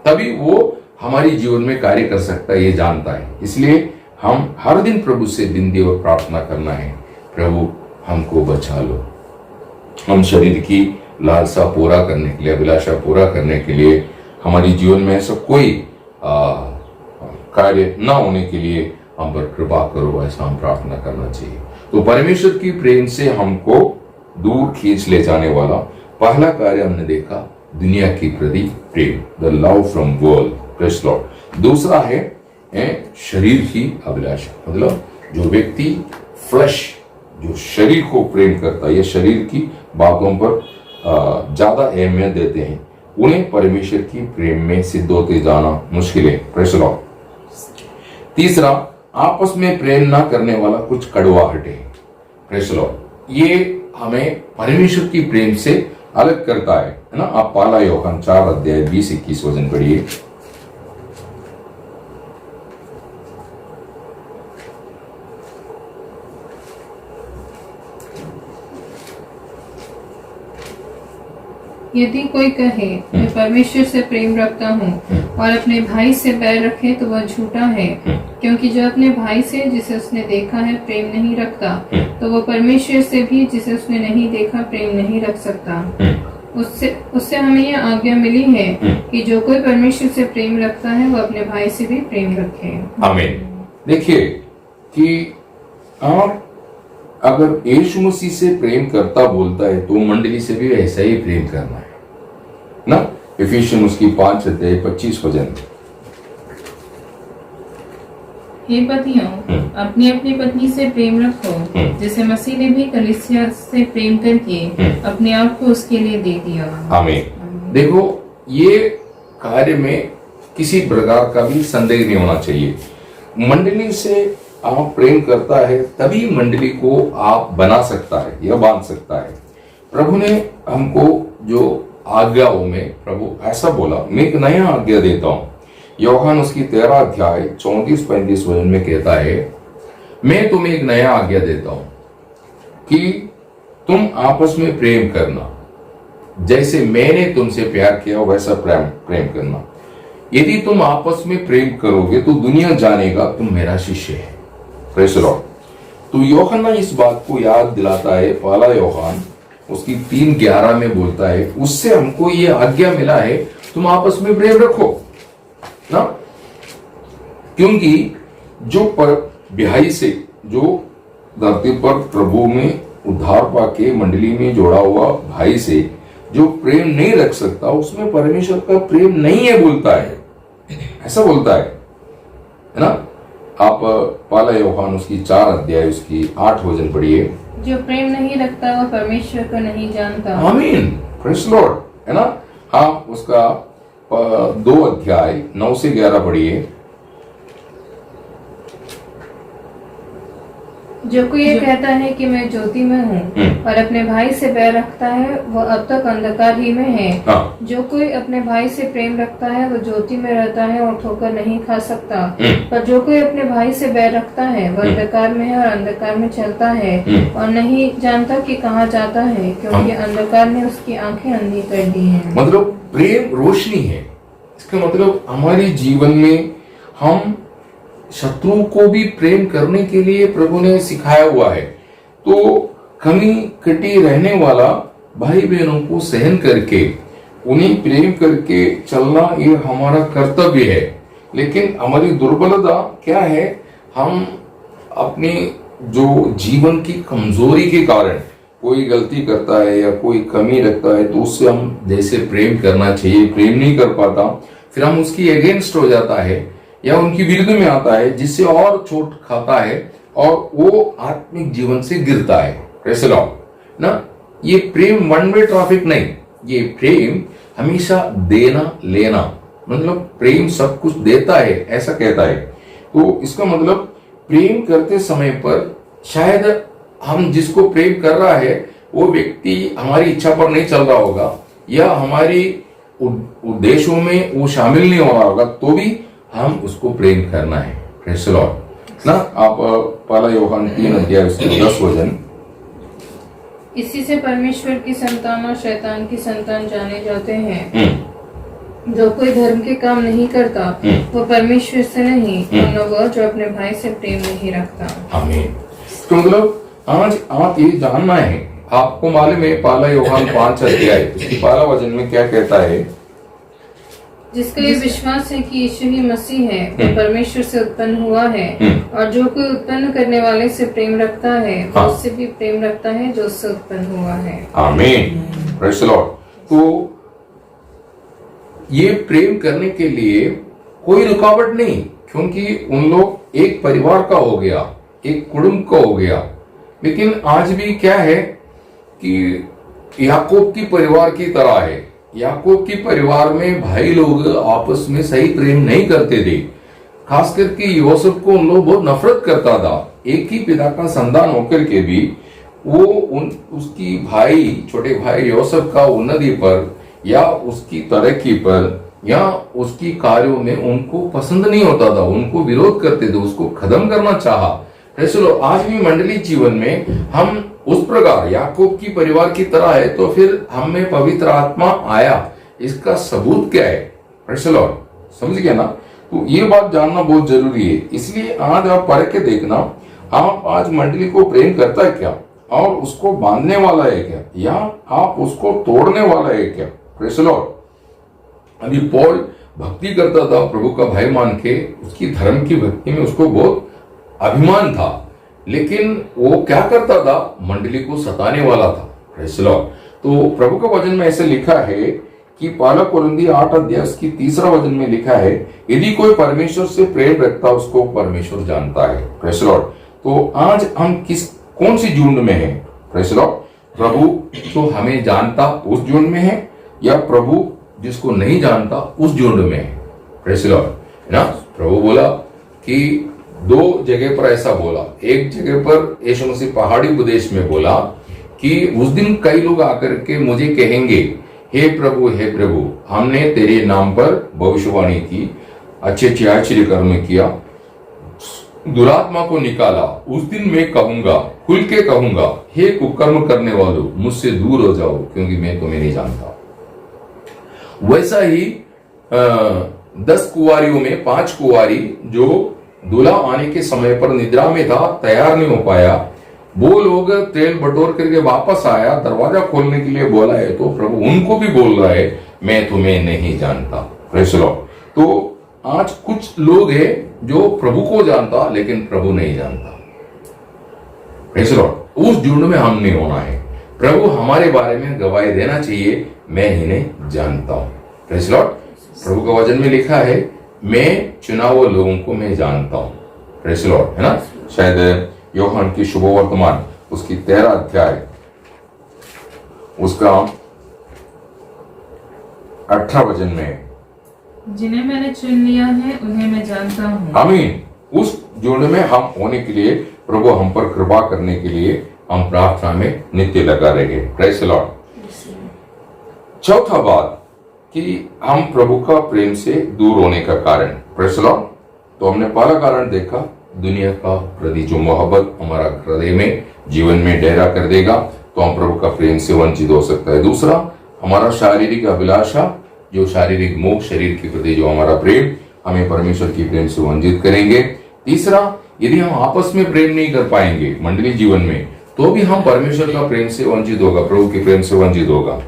तभी वो हमारे जीवन में कार्य कर सकता है, ये जानता है। इसलिए हम हर दिन प्रभु से विनती और प्रार्थना करना है, प्रभु हमको बचा लो। हम शरीर की लालसा पूरा करने के लिए, अभिलाषा पूरा करने के लिए, हमारे जीवन में ऐसा कोई कार्य न होने के लिए हम पर कृपा करो, ऐसा हम प्रार्थना करना चाहिए। तो परमेश्वर की प्रेम से हमको दूर खींच ले जाने वाला पहला कार्य हमने देखा, दुनिया की प्रति प्रेम, the love from world, praise lord. दूसरा है शरीर की अभिलाषा, मतलब जो व्यक्ति फ्लैश, जो शरीर को प्रेम करता है या शरीर की बातों पर ज्यादा अहमियत देते हैं, उन्हें परमेश्वर की प्रेम में सिद्ध होते जाना मुश्किल है, प्रेज लॉर्ड। तीसरा, आपस में प्रेम ना करने वाला कुछ कड़वाहट है, प्रेज लॉर्ड। ये हमें परमेश्वर की प्रेम से अलग करता है ना। आप पहला यूहन्ना 4:20-21 वचन पढ़िए। यदि कोई कहे मैं परमेश्वर से प्रेम रखता हूँ और अपने भाई से बैर रखे तो वह झूठा है, क्योंकि जो अपने भाई से जिसे उसने देखा है प्रेम नहीं रखता, तो वो परमेश्वर से भी जिसे उसने नहीं देखा प्रेम नहीं रख सकता। उससे हमें यह आज्ञा मिली है कि जो कोई परमेश्वर से प्रेम रखता है वो अपने भाई से भी प्रेम रखे। आमीन। देखिए कि आप अगर यीशु मसीह से प्रेम करता बोलता है तो मंडली से भी ऐसा ही प्रेम करना है ना। इफिसियन उसकी 5:25 वचन। हे पतियों, अपनी अपनी पत्नी से प्रेम रखो, जैसे मसीह ने भी कलीसिया से प्रेम करके अपने आप को उसके लिए दे दिया। आमीन। देखो, ये कार्य में किसी प्रकार का भी संदेह नहीं होना चाहिए। मंडली से आप प्रेम करता है तभी मंडली को आप बना सकता है या बांध सकता है। प्रभु ने हमको जो आज्ञाओं में प्रभु ऐसा बोला, मैं एक नया आज्ञा देता हूं। यूहन्ना उसकी 13:34-35 वचन में कहता है, मैं तुम्हें एक नया आज्ञा देता हूं कि तुम आपस में प्रेम करना, जैसे मैंने तुमसे प्यार किया वैसा प्रेम करना। यदि तुम आपस में प्रेम करोगे तो दुनिया जानेगा तुम मेरा शिष्य है, प्रेज लॉर्ड। तो यूहन्ना इस बात को याद दिलाता है। पहला यूहन्ना उसकी 3:11 में बोलता है, उससे हमको ये आज्ञा मिला है तुम आपस में प्रेम रखो ना, क्योंकि जो पर बिहाई से, जो धरती पर प्रभु में उद्धार पाके मंडली में जोड़ा हुआ भाई से जो प्रेम नहीं रख सकता, उसमें परमेश्वर का प्रेम नहीं है बोलता है, ऐसा बोलता है ना। आप पहला यूहन्ना उसकी 4 उसकी 8 वचन पढ़िए। जो प्रेम नहीं रखता वह परमेश्वर को नहीं जानता। आमीन, प्रेज लॉर्ड, है ना। आप उसका 2 9 से 11 पढ़िए। जो कोई ये कहता है कि मैं ज्योति में हूँ और अपने भाई से बैर रखता है वह अब तक अंधकार ही में है। हाँ। जो कोई अपने भाई से प्रेम रखता है वह ज्योति में रहता है और ठोकर नहीं खा सकता। पर जो कोई अपने भाई से बैर रखता है वह अंधकार में है और अंधकार में चलता है और नहीं जानता कि कहाँ जाता है, क्योंकि अंधकार ने उसकी आंखें अंधी कर दी हैं। मतलब प्रेम रोशनी है। इसका मतलब हमारे जीवन में हम शत्रुओं को भी प्रेम करने के लिए प्रभु ने सिखाया हुआ है। तो कमी कटी रहने वाला भाई बहनों को सहन करके उन्हें प्रेम करके चलना ये हमारा कर्तव्य है। लेकिन हमारी दुर्बलता क्या है, हम अपनी जो जीवन की कमजोरी के कारण कोई गलती करता है या कोई कमी रखता है तो उससे हम जैसे प्रेम करना चाहिए प्रेम नहीं कर पाता, फिर हम उसकी अगेंस्ट हो जाता है या उनकी विरुद्ध में आता है, जिससे और चोट खाता है और वो आत्मिक जीवन से गिरता है। कैसे लॉर्ड ना, ये प्रेम वन वे ट्रैफिक नहीं, ये प्रेम हमेशा देना लेना, मतलब प्रेम सब कुछ देता है ऐसा कहता है। तो इसका मतलब प्रेम करते समय पर शायद हम जिसको प्रेम कर रहा है वो व्यक्ति हमारी इच्छा पर नहीं चल रहा होगा या हमारी उद्देश्यों में वो शामिल नहीं हो रहा होगा, तो भी हम उसको प्रेम करना है। प्रेज़ द लॉर्ड ना। आप पहला यूहन्ना 3 अध्याय उसके 10 वचन। इसी से परमेश्वर की संतान और शैतान की संतान जाने जाते हैं। जो कोई धर्म के काम नहीं करता वो परमेश्वर से नहीं, और वह जो अपने भाई से प्रेम नहीं रखता। आमीन। तो मतलब आज आप ये जानना है, आपको मालूम है पहला यूहन्ना 5 अध्याय उसकी 12 वचन में क्या कहता है? जिसका ये विश्वास है कि यीशु ही मसीह है, वो परमेश्वर से उत्पन्न हुआ है, और जो कोई उत्पन्न करने वाले से प्रेम रखता है वो उससे भी प्रेम रखता है जो उससे उत्पन्न हुआ है। आमीन। Praise the Lord. तो ये प्रेम करने के लिए कोई रुकावट नहीं, क्योंकि उन लोग एक परिवार का हो गया, एक कुटुंब का हो गया। लेकिन आज भी क्या है कि याकूब की परिवार की तरह है। याकूब की परिवार में भाई लोग आपस में सही प्रेम नहीं करते थे। खास करके यूसुफ को उन लोग बहुत नफरत करता था। एक ही पिता का संतान होकर के भी वो उसकी भाई, छोटे भाई यूसुफ का उन्नति पर या उसकी तरक्की पर या उसकी कार्यों में उनको पसंद नहीं होता था, उनको विरोध करते थे, उसको खत्म करना चाहा। चलो आज भी मंडली जीवन में हम उस प्रकार याकूब की परिवार की तरह है, तो फिर हम में पवित्र आत्मा आया, इसका सबूत क्या है? समझ गया ना? तो ये बात जानना बहुत जरूरी है। इसलिए आज आप पढ़ के देखना, आप आज मंडली को प्रेम करता है क्या, और उसको बांधने वाला है क्या, या आप उसको तोड़ने वाला है क्या? Praise the Lord. अभी पौल भक्ति करता था, प्रभु का भाई मान के, उसकी धर्म की भक्ति में उसको बहुत अभिमान था, लेकिन वो क्या करता था? मंडली को सताने वाला था। Praise the Lord. तो प्रभु का वचन में ऐसे लिखा है कि पहला कोरिन्थियों 8 अध्याय की 3 वचन में लिखा है, यदि कोई परमेश्वर से प्रेम रखता उसको परमेश्वर जानता है। Praise the Lord. तो आज हम कौन सी झुंड में है? Praise the Lord. प्रभु तो हमें जानता उस झुंड में है, या प्रभु जिसको नहीं जानता उस झुंड में है? प्रेज़ द लॉर्ड ना। प्रभु बोला कि 2 जगह पर ऐसा बोला। एक जगह पर यीशु मसीह पहाड़ी उपदेश में बोला कि उस दिन कई लोग आकर के मुझे कहेंगे, हे प्रभु हमने तेरे नाम पर भविष्यवाणी की, अच्छे आश्चर्य कर्म किया, दुरात्मा को निकाला। उस दिन मैं कहूंगा, खुल के कहूंगा, हे कुकर्म करने वालों, मुझसे दूर हो जाओ, क्योंकि मैं तुम्हें नहीं जानता। वैसा ही 10 कुंवारियों में 5 कुंवारी जो दूल्हा आने के समय पर निद्रा में था, तैयार नहीं हो पाया, वो लोग तेल बटोर करके वापस आया, दरवाजा खोलने के लिए बोला है, तो प्रभु उनको भी बोल रहा है, मैं तुम्हें नहीं जानता। Praise the Lord. तो आज कुछ लोग हैं जो प्रभु को जानता लेकिन प्रभु नहीं जानता। Praise the Lord. उस झुंड में हम नहीं होना है। प्रभु हमारे बारे में गवाही देना चाहिए, मैं इन्हें जानता हूं। Praise the Lord. प्रभु का वचन में लिखा है, मैं चुना हुए लोगों को मैं जानता हूं। प्रेज़ द लॉर्ड, है ना। शायद यूहन्ना की शुभ वर्तमान उसकी 13 अध्याय उसका 18 वचन में, जिन्हें मैंने चुन लिया है उन्हें मैं जानता हूँ। आमीन। उस झुंड में हम होने के लिए प्रभु हम पर कृपा करने के लिए हम प्रार्थना में नित्य लगा रहे। Praise the Lord. चौथा बात कि हम प्रभु का प्रेम से दूर होने का कारण। Praise the Lord. तो हमने पहला कारण देखा, दुनिया का प्रति जो मोहब्बत हमारा हृदय में जीवन में डेरा कर देगा, तो हम प्रभु का प्रेम से वंचित हो सकता है। दूसरा, हमारा शारीरिक अभिलाषा, जो शारीरिक मोह, शरीर के प्रति जो हमारा प्रेम हमें परमेश्वर की प्रेम से वंचित करेंगे। तीसरा, यदि हम आपस में प्रेम नहीं कर पाएंगे मंडली जीवन में, तो भी हम परमेश्वर का प्रेम से वंचित होगा, प्रभु के प्रेम से वंचित होगा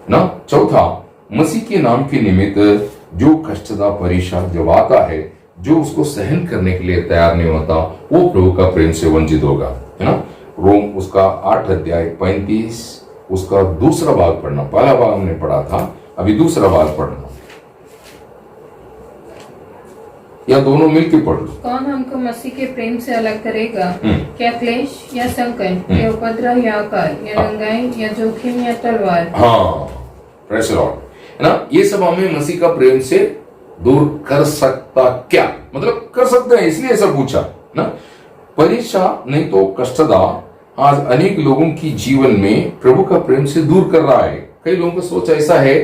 ना। चौथा, मसीह के नाम के निमित्त जो कष्टदा परीक्षा जब आता है, जो उसको सहन करने के लिए तैयार नहीं होता, वो प्रभु का प्रेम से वंचित होगा, है ना। रोम उसका 8 अध्याय 35 उसका दूसरा भाग पढ़ना। पहला भाग हमने पढ़ा था, अभी दूसरा भाग पढ़ना, या दोनों मिलकर पढ़ लो। कौन हमको मसीह के प्रेम से अलग करेगा? क्या क्लेश या संकट या उपद्रव या अकाल या नंगाई या जोखिम या तलवार? हाँ, प्रेज़ द लॉर्ड, है ना। ये सब हमें मसीह का प्रेम से दूर कर सकता क्या? मतलब कर सकते हैं, इसलिए ऐसा पूछा ना। परीक्षा नहीं तो कष्टदा आज अनेक लोगों की जीवन में प्रभु का प्रेम से दूर कर रहा है। कई लोगों का सोच ऐसा है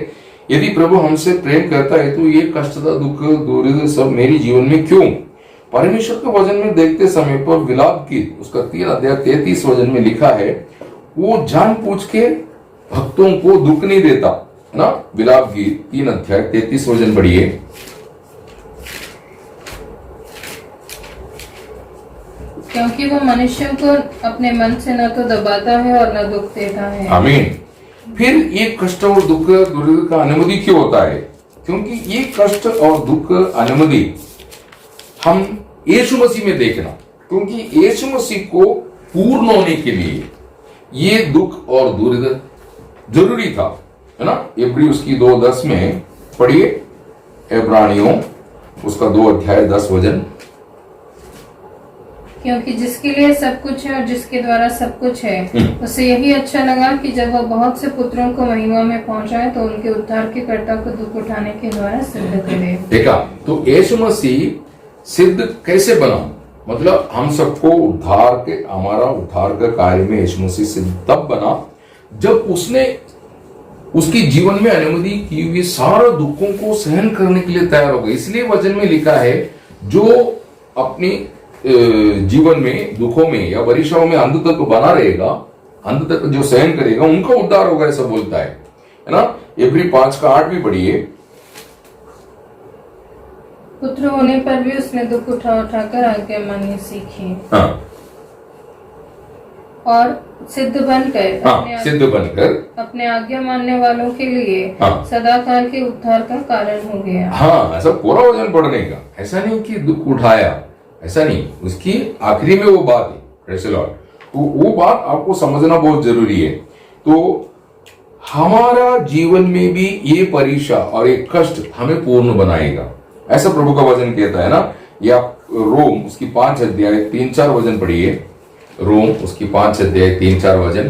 यदि प्रभु हमसे प्रेम करता है तो ये कष्टता दुख दुर्द सब मेरे जीवन में क्यों? परमेश्वर के वचन में देखते समय पर विलाप गीत उसका 3 अध्याय 33 वचन में लिखा है, वो जानबूझ के भक्तों को दुख नहीं देता ना। विलाप गीत 3 अध्याय 33 वचन पढ़िए। क्योंकि वो मनुष्यों को अपने मन से न तो दबाता है और न दुख देता है। आमीन। फिर ये कष्ट और दुख दुर्द का अनुमति क्यों होता है? क्योंकि ये कष्ट और दुख अनुमति हम यीशु मसीह में देखना, क्योंकि यीशु मसीह को पूर्ण होने के लिए ये दुख और दुर्द जरूरी था, है ना। इब्री उसकी 2:10 में पढ़िए, इब्रानियों उसका 2 अध्याय 10 वचन। क्योंकि जिसके लिए सब कुछ है और जिसके द्वारा सब कुछ है, उसे यही अच्छा लगा कि जब वह बहुत से पुत्रों को महिमा में पहुंचाए तो उनके उद्धार के कर्ता को दुख उठाने के द्वारा सिद्ध करे। देखा, तो यीशु मसीह सिद्ध कैसे बना? मतलब हम सबको उद्धार के, हमारा उद्धार का कार्य में यीशु मसीह सिद्ध तब बना जब उसने उसकी जीवन में अनुमति की हुई सारे दुखों को सहन करने के लिए तैयार हो गए। इसलिए वचन में लिखा है, जो अपनी जीवन में दुखों में या परीक्षाओं में अंत तक बना रहेगा, अंत तक जो सहन करेगा उनका उद्धार होगा, ऐसा बोलता है ना। इब्री 5:8 भी पढ़िए। पुत्र होने पर भी उसने दुख उठाकर आज्ञा माननी सीखी। हाँ। और सिद्ध बनकर सिद्ध बनकर अपने आज्ञा मानने वालों के लिए सदाकाल के उद्धार का कारण हो गया। हाँ, ऐसा पूरा वचन पढ़ने का, ऐसा नहीं कि दुख उठाया, ऐसा नहीं, उसकी आखिरी में वो बात है। Praise the Lord. तो वो बात आपको समझना बहुत जरूरी है। तो हमारा जीवन में भी ये परीक्षा और ये कष्ट हमें पूर्ण बनाएगा, ऐसा प्रभु का वचन कहता है ना। या रोम उसकी 5 अध्याय 3-4 वचन पढ़िए। रोम उसकी 5 अध्याय 3-4 वचन।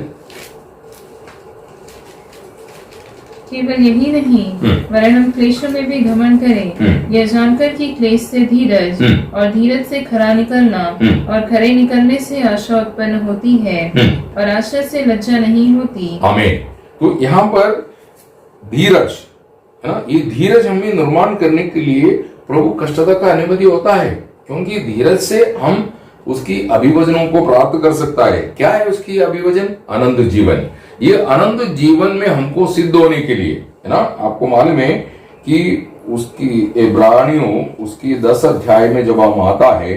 केवल यही नहीं, वरन हम क्लेशों में भी घमंड करें, यह जानकर कि क्लेश से धीरज और धीरज से खरा निकलना और खरे निकलने से आशा उत्पन्न होती है और आशा से लज्जा नहीं होती। आमीन। तो यहाँ पर धीरज है ना, ये धीरज हमें निर्माण करने के लिए प्रभु कष्टता का अनुमति होता है, क्योंकि धीरज से हम उसकी अभिवचनों को प्राप्त कर सकता है। क्या है उसकी अभिवचन? अनंत जीवन। ये अनंत जीवन में हमको सिद्ध होने के लिए, है ना। आपको मालूम है कि उसकी इब्रानियों उसकी 10 अध्याय में जब हम आता है,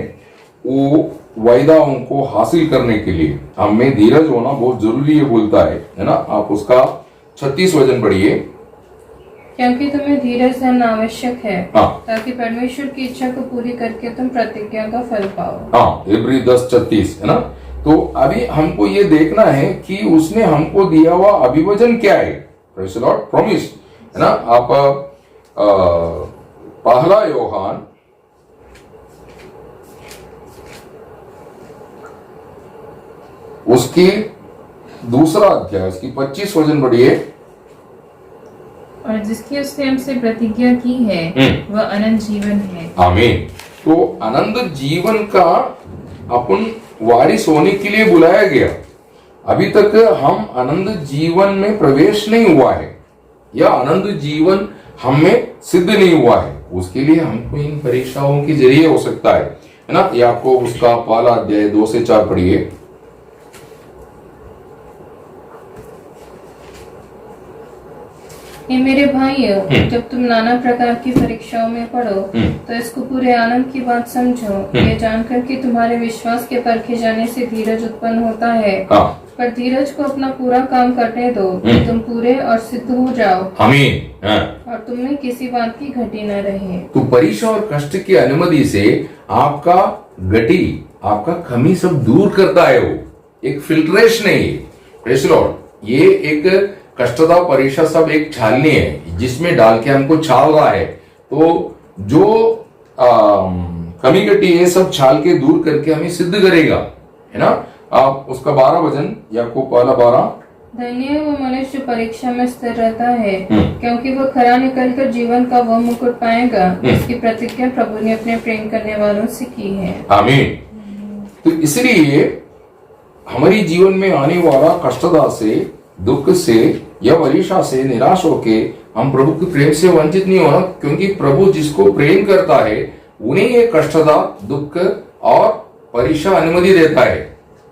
वो वायदाओं को हासिल करने के लिए हमें धीरज होना बहुत जरूरी है, बोलता है ना। आप उसका 36 वचन पढ़िए। क्योंकि तुम्हें धीरज धरना आवश्यक है, हाँ। ताकि परमेश्वर की इच्छा को पूरी करके तुम प्रतिज्ञा का फल पाओ। हाँ, इब्री 10:36 है ना। तो अभी हमको ये देखना है कि उसने हमको दिया हुआ अभिवचन क्या है। Praise the Lord. प्रॉमिस है ना। आप पहला योहान उसकी 2 अध्याय उसकी 25 वचन पढ़िए। और जिसकी उसने हमसे प्रतिज्ञा की है वह अनंत जीवन है। आमीन। तो अनंत जीवन का अपन वारिस होने के लिए बुलाया गया। अभी तक हम अनंत जीवन में प्रवेश नहीं हुआ है, या अनंत जीवन हमें सिद्ध नहीं हुआ है। उसके लिए हमको इन परीक्षाओं के जरिए हो सकता है ना। याकूब उसका पहला अध्याय 2 से 4 पढ़िए। ये मेरे भाइयों, जब तुम नाना प्रकार की परीक्षाओं में पढ़ो तो इसको पूरे आनंद की बात समझो, ये जानकर कि तुम्हारे विश्वास के परखे जाने से धीरज उत्पन्न होता है। पर धीरज को अपना पूरा काम करने दो कि तुम पूरे और सिद्ध हो जाओ। आमीन। और तुम में किसी बात की घटी न रहे। तो परीक्षा और कष्ट की अनुमति से आपका घटी, आपका कमी सब दूर करता है। वो एक फिल्ट्रेशन है। Praise the Lord. ये एक कष्टता परीक्षा सब एक छालनी है, जिसमें डाल के हमको छाल रहा है। तो जो कमी घटी है सब छाल के दूर करके हमें सिद्ध करेगा, है ना। आप उसका 12 वचन, याकूब पहला 12। धन्य वो मनुष्य परीक्षा में स्थिर रहता है, क्योंकि वह खरा निकलकर जीवन का वह मुकुट पाएगा जिसकी प्रतिज्ञा प्रभु ने अपने प्रेम करने वालों से की है। आमीन। तो इसलिए हमारी जीवन में आने वाला कष्टता से, दुख से या परीक्षा से निराश होके हम प्रभु के प्रेम से वंचित नहीं होना, क्योंकि प्रभु जिसको प्रेम करता है उन्हें ये कष्टता, दुख और परीक्षा अनुमति देता है।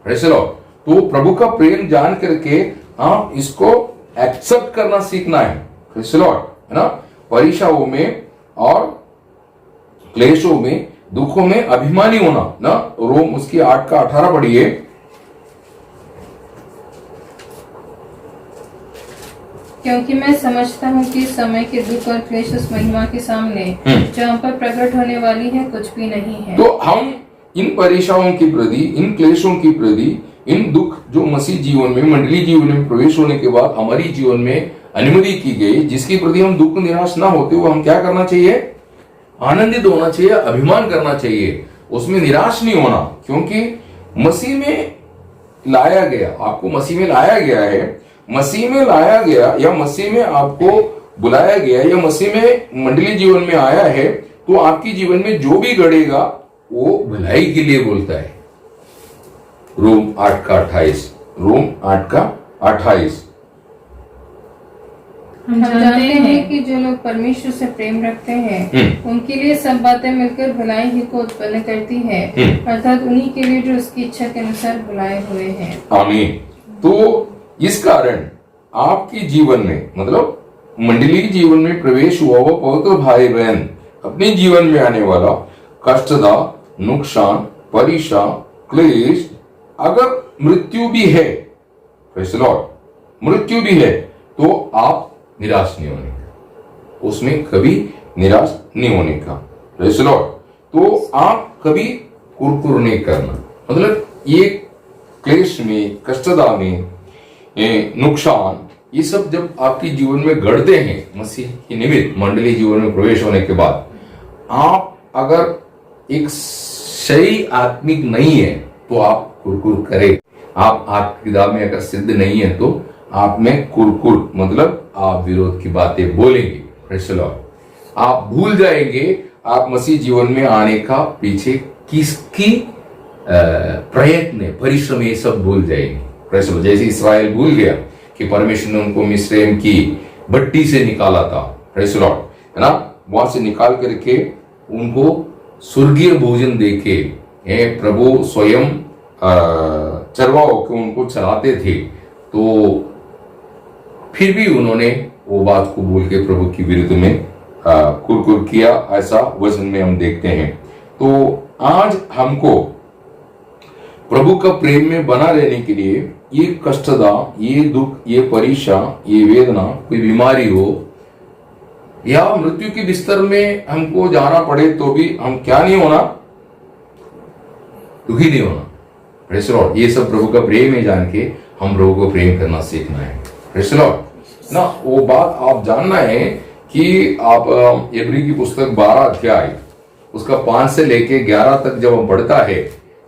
Praise the Lord. तो प्रभु का प्रेम जान करके हम इसको एक्सेप्ट करना सीखना है। प्रेज़ द लॉर्ड, है ना। परीक्षाओं में और क्लेशों में, दुखों में अभिमानी होना ना। रोम उसकी 8:18 पढ़िए। क्योंकि मैं समझता हूँ कि समय के दुख और क्लेश उस महिमा के सामने जो हम पर प्रकट होने वाली है कुछ भी नहीं है। तो हम इन परीक्षाओं के प्रति, इन क्लेशों के प्रति, इन दुख जो मसीह जीवन में, मंडली जीवन में प्रवेश होने के बाद हमारी जीवन में अनुमति की गई, जिसके प्रति हम दुख निराश ना होते हुए हम क्या करना चाहिए? आनंदित होना चाहिए, अभिमान करना चाहिए, उसमें निराश नहीं होना। क्योंकि मसीह में लाया गया, आपको मसीह में लाया गया है, मसीह में लाया गया या मसीह में आपको बुलाया गया या मसीह में मंडली जीवन में आया है, तो आपकी जीवन में जो भी घड़ेगा वो भलाई के लिए बोलता है। रोम 8:28, रोम 8:28। हम जानते हैं कि जो लोग परमेश्वर से प्रेम रखते हैं उनके लिए सब बातें मिलकर भलाई ही को उत्पन्न करती है, अर्थात उन्हीं के लिए जो उसकी इच्छा के अनुसार बुलाए हुए हैं। आमीन। तो इस कारण आपके जीवन में, मतलब मंडली जीवन में प्रवेश हुआ हुआ पवित्र भाई बहन अपने जीवन में आने वाला कष्टदा, नुकसान, परीक्षा, क्लेश, अगर मृत्यु भी है, प्रेज़ द लॉर्ड, मृत्यु भी है, तो आप निराश नहीं होने का, उसमें कभी निराश नहीं होने का। Praise the Lord. तो आप कभी कुरकुर नहीं करना, मतलब ये क्लेश में, कष्टदा में, नुकसान, ये सब जब आपके जीवन में घटते हैं मसीह के निमित्त मंडली जीवन में प्रवेश होने के बाद, आप अगर एक सही आत्मिक नहीं है तो आप कुरकुर करें। आप किताब में अगर सिद्ध नहीं है तो आप में कुरकुर, मतलब आप विरोध की बातें बोलेंगे। Praise the Lord. आप भूल जाएंगे आप मसीह जीवन में आने का पीछे किसकी प्रयत्न, परिश्रम, ये सब भूल जाएंगे। Praise the Lord. जैसे इस्राएल भूल गया कि परमेश्वर ने उनको मिस्रैम की भट्टी से निकाला था। प्रेज़ द लॉर्ड, है ना। वहां से निकाल करके उनको स्वर्गीय भोजन देके प्रभु स्वयं चरवाओं को उनको चलाते थे, तो फिर भी उन्होंने वो बात को बोल के प्रभु की विरुद्ध में कुरकुर किया, ऐसा वचन में हम देखते हैं। तो आज हमको प्रभु का प्रेम में बना रहने के लिए ये कष्टदा, ये दुख, ये परीक्षा, ये वेदना, कोई बीमारी हो या मृत्यु के बिस्तर में हमको जाना पड़े तो भी हम क्या नहीं होना? दुखी नहीं होना। Praise the Lord. ये सब प्रभु का प्रेम है, जान के हम प्रभु को प्रेम करना सीखना है। प्रेज़ द लॉर्ड ना। वो बात आप जानना है कि आप इब्री की पुस्तक 12 अध्याय उसका 5 से लेके 11 तक जब हम पढ़ता है,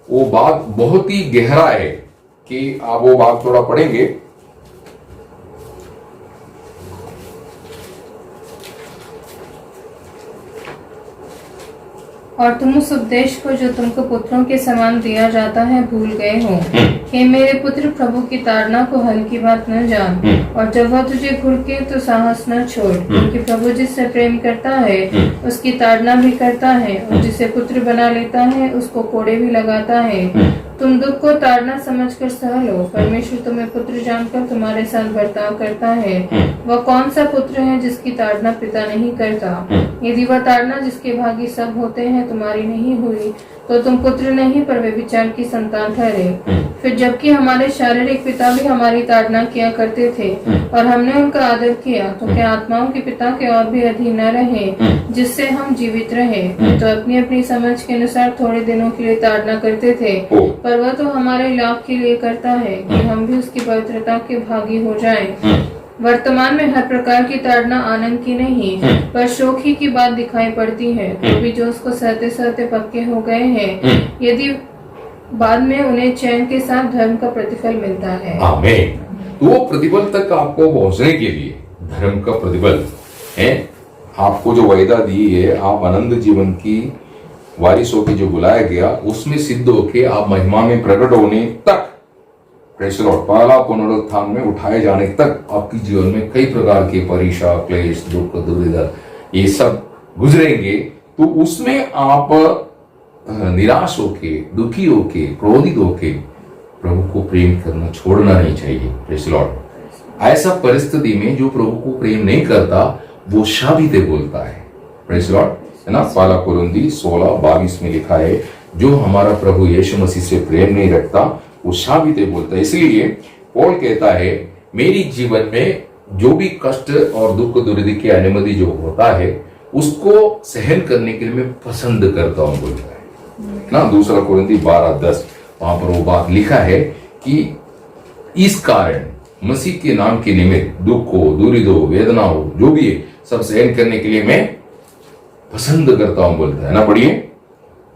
वो बात बहुत ही गहरा है कि आप वो बात थोड़ा पढ़ेंगे। और तुम उस उपदेश को जो तुमको पुत्रों के समान दिया जाता है भूल गए हो। हे मेरे पुत्र, प्रभु की ताड़ना को हल्की बात न जान, और जब वह तुझे घुड़के तो साहस न छोड़, क्योंकि प्रभु जिससे प्रेम करता है उसकी ताड़ना भी करता है, और जिसे पुत्र बना लेता है उसको कोड़े भी लगाता है। तुम दुख को ताड़ना समझकर सह लो, परमेश्वर तुम्हें पुत्र जानकर तुम्हारे साथ बर्ताव करता है। वह कौन सा पुत्र है जिसकी ताड़ना पिता नहीं करता? यदि वह ताड़ना जिसके भागी सब होते हैं तुम्हारी नहीं हुई, तो तुम पुत्र नहीं पर व्यभिचार की संतान ठहरे। फिर जबकि हमारे शारीरिक पिता भी हमारी ताड़ना किया करते थे और हमने उनका आदर किया, तो क्या आत्माओं के पिता के और भी अधीन न रहे, जिससे हम जीवित रहे? तो अपनी अपनी समझ के अनुसार थोड़े दिनों के लिए ताड़ना करते थे, पर वह तो हमारे लाभ के लिए करता है कि हम भी उसकी पवित्रता के भागी हो जाएं। वर्तमान में हर प्रकार की ताड़ना आनंद की नहीं पर शोक ही की बात दिखाई पड़ती है, तो भी जो उसको सहते सहते पक्के हो गए हैं, यदि बाद में उन्हें चैन के साथ धर्म का प्रतिफल मिलता है। आमीन। तो वो प्रतिफल तक आपको पहुंचने के लिए धर्म का प्रतिफल है, आपको जो वायदा दी है, आप आनंद जीवन की वारिस होकर जो बुलाया गया, उसमें सिद्ध होके आप महिमा में प्रकट होने तक, प्रेज़ द लॉर्ड। पहला पुनरुत्थान में उठाए जाने तक आपके जीवन में कई प्रकार के परीक्षा, क्लेश, दुख, दुविधा ये सब गुजरेंगे, तो उसमें आप निराश होके, दुखी होके, क्रोधित होके प्रभु को प्रेम करना छोड़ना नहीं चाहिए। Praise the Lord. ऐसा परिस्थिति में जो प्रभु को प्रेम नहीं करता वो शाबिते बोलता है। प्रेज़ द लॉर्ड, है ना। पहला कुरिन्थी 16:22 में लिखा है, जो हमारा प्रभु यीशु मसीह से प्रेम नहीं रखता वो शाबिते बोलता है। इसलिए पौल कहता है, मेरी जीवन में जो भी कष्ट और दुख दुर्दि की अनुमति जो होता है उसको सहन करने के लिए मैं पसंद करता हूं बोलता है ना। दूसरा कुरिन्थी 12:10 वहां पर वो बात लिखा है कि इस कारण मसीह के नाम के निमित्त दुख हो, दूरी हो, वेदना हो, जो भी है सब सहन करने के लिए मैं पसंद करता हूं बोलता है ना। पढ़िए।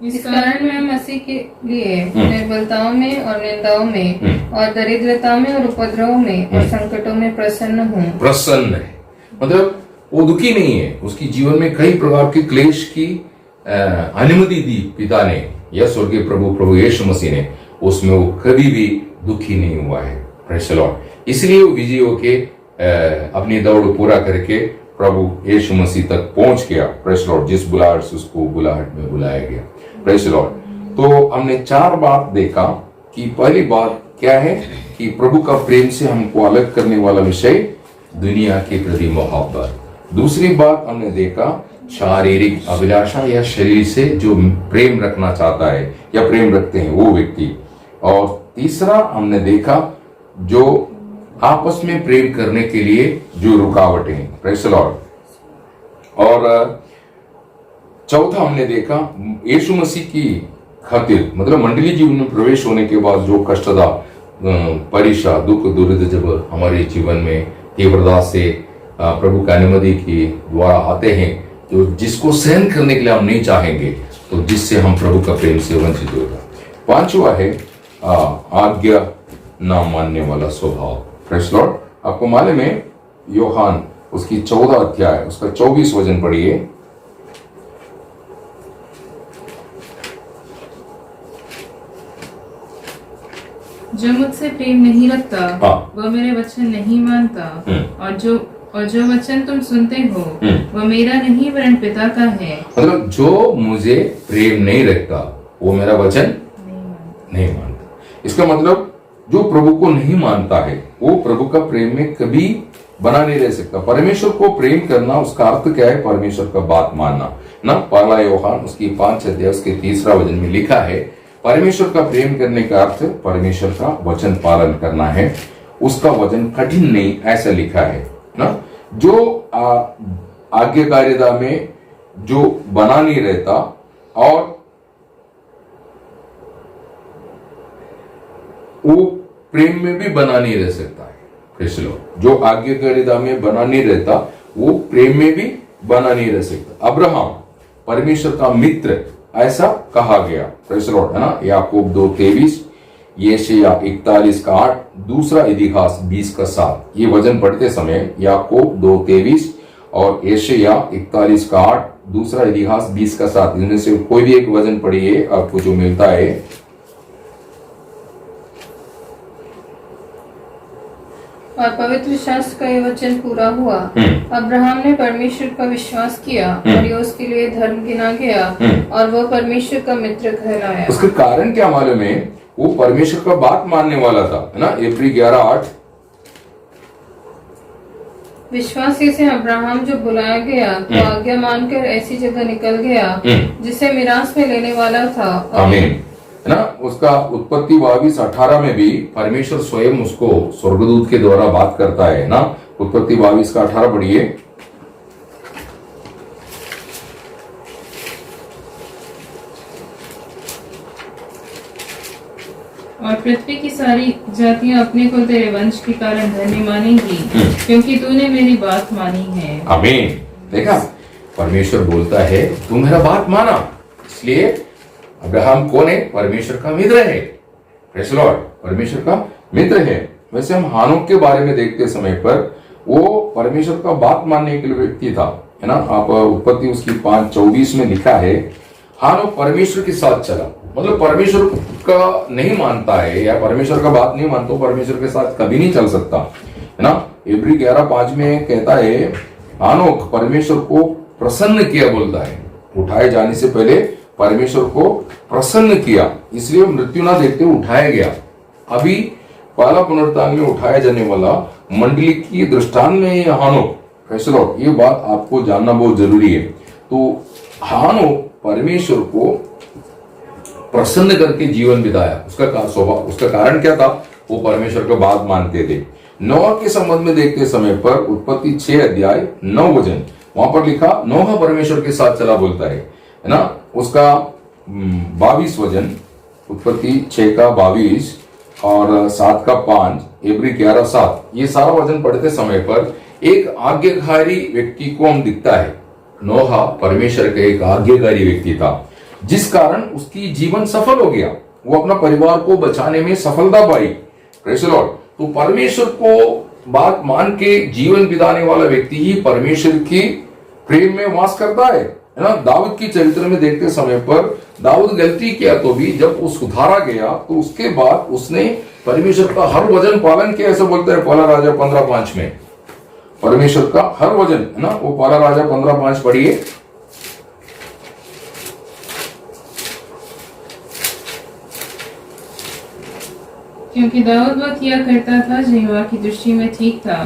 इस कारण मैं मसीह के लिए निर्बलताओं में और निंदाओं में और दरिद्रता में और उपद्रवों में और संकटों में प्रसन्न हूँ। प्रसन्न है मतलब वो दुखी नहीं है। उसकी जीवन में कई प्रकार के क्लेश की अनुमति दी पिता ने या स्वर्गीय प्रभु यीशु मसीह ने, उसमें वो कभी भी दुखी नहीं हुआ है। Praise the Lord. इसलिए वो विजय होके अपनी दौड़ पूरा करके प्रभु यीशु मसीह तक पहुंच गया। Praise the Lord. जिस बुलाहट से उसको बुलाहट में बुलाया गया। Praise the Lord. तो हमने 4 बात देखा कि पहली बात क्या है कि प्रभु का प्रेम से हमको अलग करने वाला विषय दुनिया के प्रति मोहब्बत। दूसरी बात हमने देखा शारीरिक अभिलाषा या शरीर से जो प्रेम रखना चाहता है या प्रेम रखते हैं वो व्यक्ति। और तीसरा हमने देखा जो आपस में प्रेम करने के लिए जो रुकावटें। Praise the Lord. और चौथा हमने देखा यीशु मसीह की खातिर मतलब मंडली जीवन में प्रवेश होने के बाद जो कष्टदा, परीक्षा, दुख, दुर्द जब हमारे जीवन में तीव्रता से प्रभु की अनुमति के द्वारा आते हैं, तो जिसको सहन करने के लिए हम नहीं चाहेंगे, तो जिससे हम प्रभु का प्रेम से वंचित होगा। 5वां है आज्ञा ना मानने वाला स्वभाव। Praise the Lord. आपको मालूम है यूहन्ना उसकी 14 अध्याय उसका 24 वचन पढ़िए। जो मुझसे प्रेम नहीं रखता वह मेरे वचन नहीं मानता, और जो वचन तुम सुनते हो वह मेरा नहीं वरन पिता का है। मतलब जो मुझे प्रेम नहीं रखता वो मेरा वचन नहीं मानता। इसका मतलब जो प्रभु को नहीं मानता है वो प्रभु का प्रेम में कभी बना नहीं रह सकता। परमेश्वर को प्रेम करना उसका अर्थ क्या है? परमेश्वर का बात मानना ना। पहला यूहन्ना उसकी 5 अध्याय उसके 3 वचन में लिखा है, परमेश्वर का प्रेम करने का अर्थ परमेश्वर का वचन पालन करना है। उसका वचन कठिन नहीं ऐसा लिखा है ना। जो आज्ञाकारिता में जो बना नहीं रहता और वो प्रेम में भी बना नहीं रह सकता है। Praise the Lord. जो आज्ञाकारिता में बना नहीं रहता वो प्रेम में भी बना नहीं रह सकता। अब्राहम परमेश्वर का मित्र ऐसा कहा गया। प्रेज़ द लॉर्ड, है ना। याकूब 2:23, यशायाह 41:8, दूसरा इतिहास 20:7। ये वचन पढ़ते समय याकूब 2:23 और यशायाह 41:8, दूसरा इतिहास 20:7, इनमें से कोई भी एक वचन पढ़िए आपको जो मिलता है। और पवित्र शास्त्र का ये वचन पूरा हुआ, अब्राहम ने परमेश्वर का विश्वास किया और ये उसके लिए धर्म गिना गया और वह परमेश्वर का मित्र कहलाया। उसका कारण क्या मालूम है? वो परमेश्वर का बात मानने वाला था, है ना। एप्रिल 11:8, विश्वासी से अब्राहम जो बुलाया गया तो आज्ञा मानकर ऐसी जगह निकल गया जिसे मिरास में लेने वाला था। आमीन, है ना। उसका उत्पत्ति 22:18 में भी परमेश्वर स्वयं उसको स्वर्गदूत के द्वारा बात करता है ना। उत्पत्ति 22:18 पढ़िए। और पृथ्वी की सारी जातियां अपने को तेरे वंश के कारण धन्य मानेंगी, क्योंकि तूने मेरी बात मानी है। आमीन। देखा, परमेश्वर बोलता है तू मेरा बात माना। इसलिए अब्राहम कौन है? परमेश्वर का मित्र है। Praise the Lord. परमेश्वर का मित्र है। वैसे हम हानोक के बारे में देखते समय पर वो परमेश्वर का बात मानने के लिए व्यक्ति था, है ना। आप उत्पत्ति उसकी 5:24 में लिखा है, हानोक परमेश्वर के साथ चला। मतलब परमेश्वर का नहीं मानता है या परमेश्वर का बात नहीं मानता, परमेश्वर के साथ कभी नहीं चल सकता, है ना। इब्री 11:5 में कहता है हानोक परमेश्वर को प्रसन्न किया, बोलता है उठाए जाने से पहले परमेश्वर को प्रसन्न किया, इसलिए मृत्यु ना देखते उठाया गया। अभी पहला पुनरुत्थान में उठाया जाने वाला मंडली की दृष्टांत में हानोक, फैसलो, ये बात आपको जानना बहुत जरूरी है। तो हानोक परमेश्वर को प्रसन्न करके जीवन बिताया, उसका स्वभाव, उसका कारण क्या था, वो परमेश्वर का बात मानते थे। नोहा के संबंध में देखते समय पर उत्पत्ति 6:9 वहां पर लिखा नोहा परमेश्वर के साथ चला, बोलता है ना। उसका 22 उत्पत्ति 6:22 और 7:5, इब्री 11:7, ये सारा वचन पढ़ते समय पर एक आज्ञाकारी व्यक्ति को हम दिखता है। नोहा परमेश्वर का एक आज्ञाकारी व्यक्ति था, जिस कारण उसकी जीवन सफल हो गया, वो अपना परिवार को बचाने में सफलता पाई। Praise the Lord. तो परमेश्वर को बात मान के जीवन बिताने वाला व्यक्ति ही परमेश्वर की प्रेम में वास करता है ना। दाऊद की चरित्र में देखते समय पर दाऊद गलती किया तो भी जब वो सुधारा गया तो उसके बाद उसने परमेश्वर का हर वचन पालन किया, ऐसा बोलते हैं पहला राजा 15:5 में। परमेश्वर का हर वचन, है ना, वो पहला राजा 15:5 पढ़िए। क्योंकि दाऊद वह किया करता था जो यहोवा की दृष्टि में ठीक था,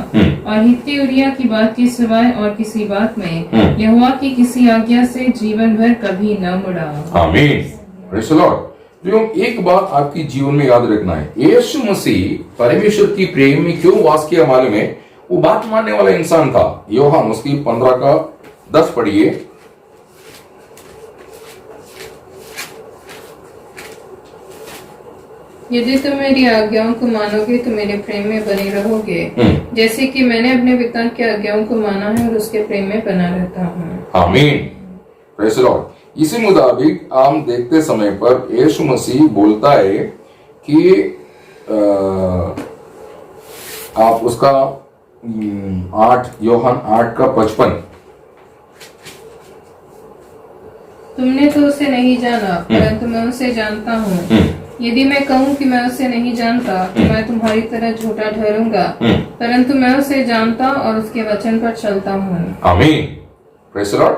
और हित्ती उरिय्याह की बात के सिवाय और किसी बात में यहोवा की किसी आज्ञा से जीवन भर कभी न मुड़ा। आमीन, प्रेज़ द लॉर्ड। जो एक बात आपकी जीवन में याद रखना है, यीशु मसीह परमेश्वर की प्रेम में क्यों वास किया मालूम है, वो बात मानने वाला इंसान था। यूहन्ना उसकी 15:10 पढ़िए। यदि तुम मेरी आज्ञाओं को मानोगे तो मेरे प्रेम में बने रहोगे, जैसे कि मैंने अपने पिता की आज्ञाओं को माना है और उसके प्रेम में बना रहता हूँ। आमीन, प्रेज़ द लॉर्ड। इसी मुताबिक हम देखते समय पर यीशु मसीह बोलता है कि आप उसका 8 यूहन्ना 8:55, तुमने तो उसे नहीं जाना परंतु मैं उसे जानता हूँ। यदि मैं कहूँ कि मैं उसे नहीं जानता तो मैं तुम्हारी तरह झूठा ठहरूंगा, परंतु मैं उसे जानता और उसके वचन पर चलता हूँ। आमीन, प्रेज़ द लॉर्ड।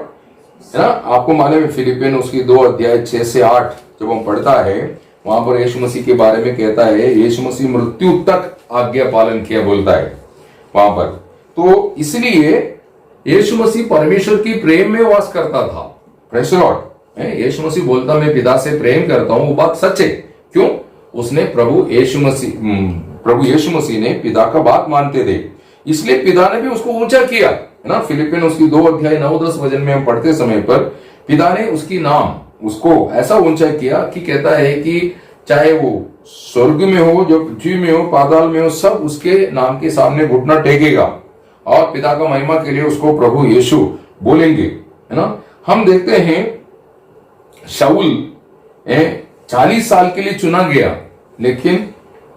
है ना, आपको मालूम है फिलिपियन उसकी 2:6-8 जब हम पढ़ता है, वहां पर यीशु मसीह के बारे में कहता है यीशु मसीह मृत्यु तक आज्ञा पालन किया, बोलता है वहां पर। तो इसलिए यीशु मसीह परमेश्वर की प्रेम में वास करता था। Praise the lord. Yeshu Masih बोलता मैं पिता से प्रेम करता हूं, वो बात सच है। क्यों? उसने प्रभु यीशु मसीह ने पिता का बात मानते थे, इसलिए पिता ने भी उसको ऊंचा किया, है ना। फिलिपियन उसकी 2:9-10 में हम पढ़ते समय पर पिता ने उसकी नाम उसको ऐसा ऊंचा किया कि कहता है कि चाहे वो स्वर्ग में हो, जो पृथ्वी में हो, पाताल में हो, सब उसके नाम के सामने घुटना टेकेगा और पिता का महिमा के लिए उसको प्रभु यीशु बोलेंगे, है ना। हम देखते हैं शाऊल 40 साल के लिए चुना गया, लेकिन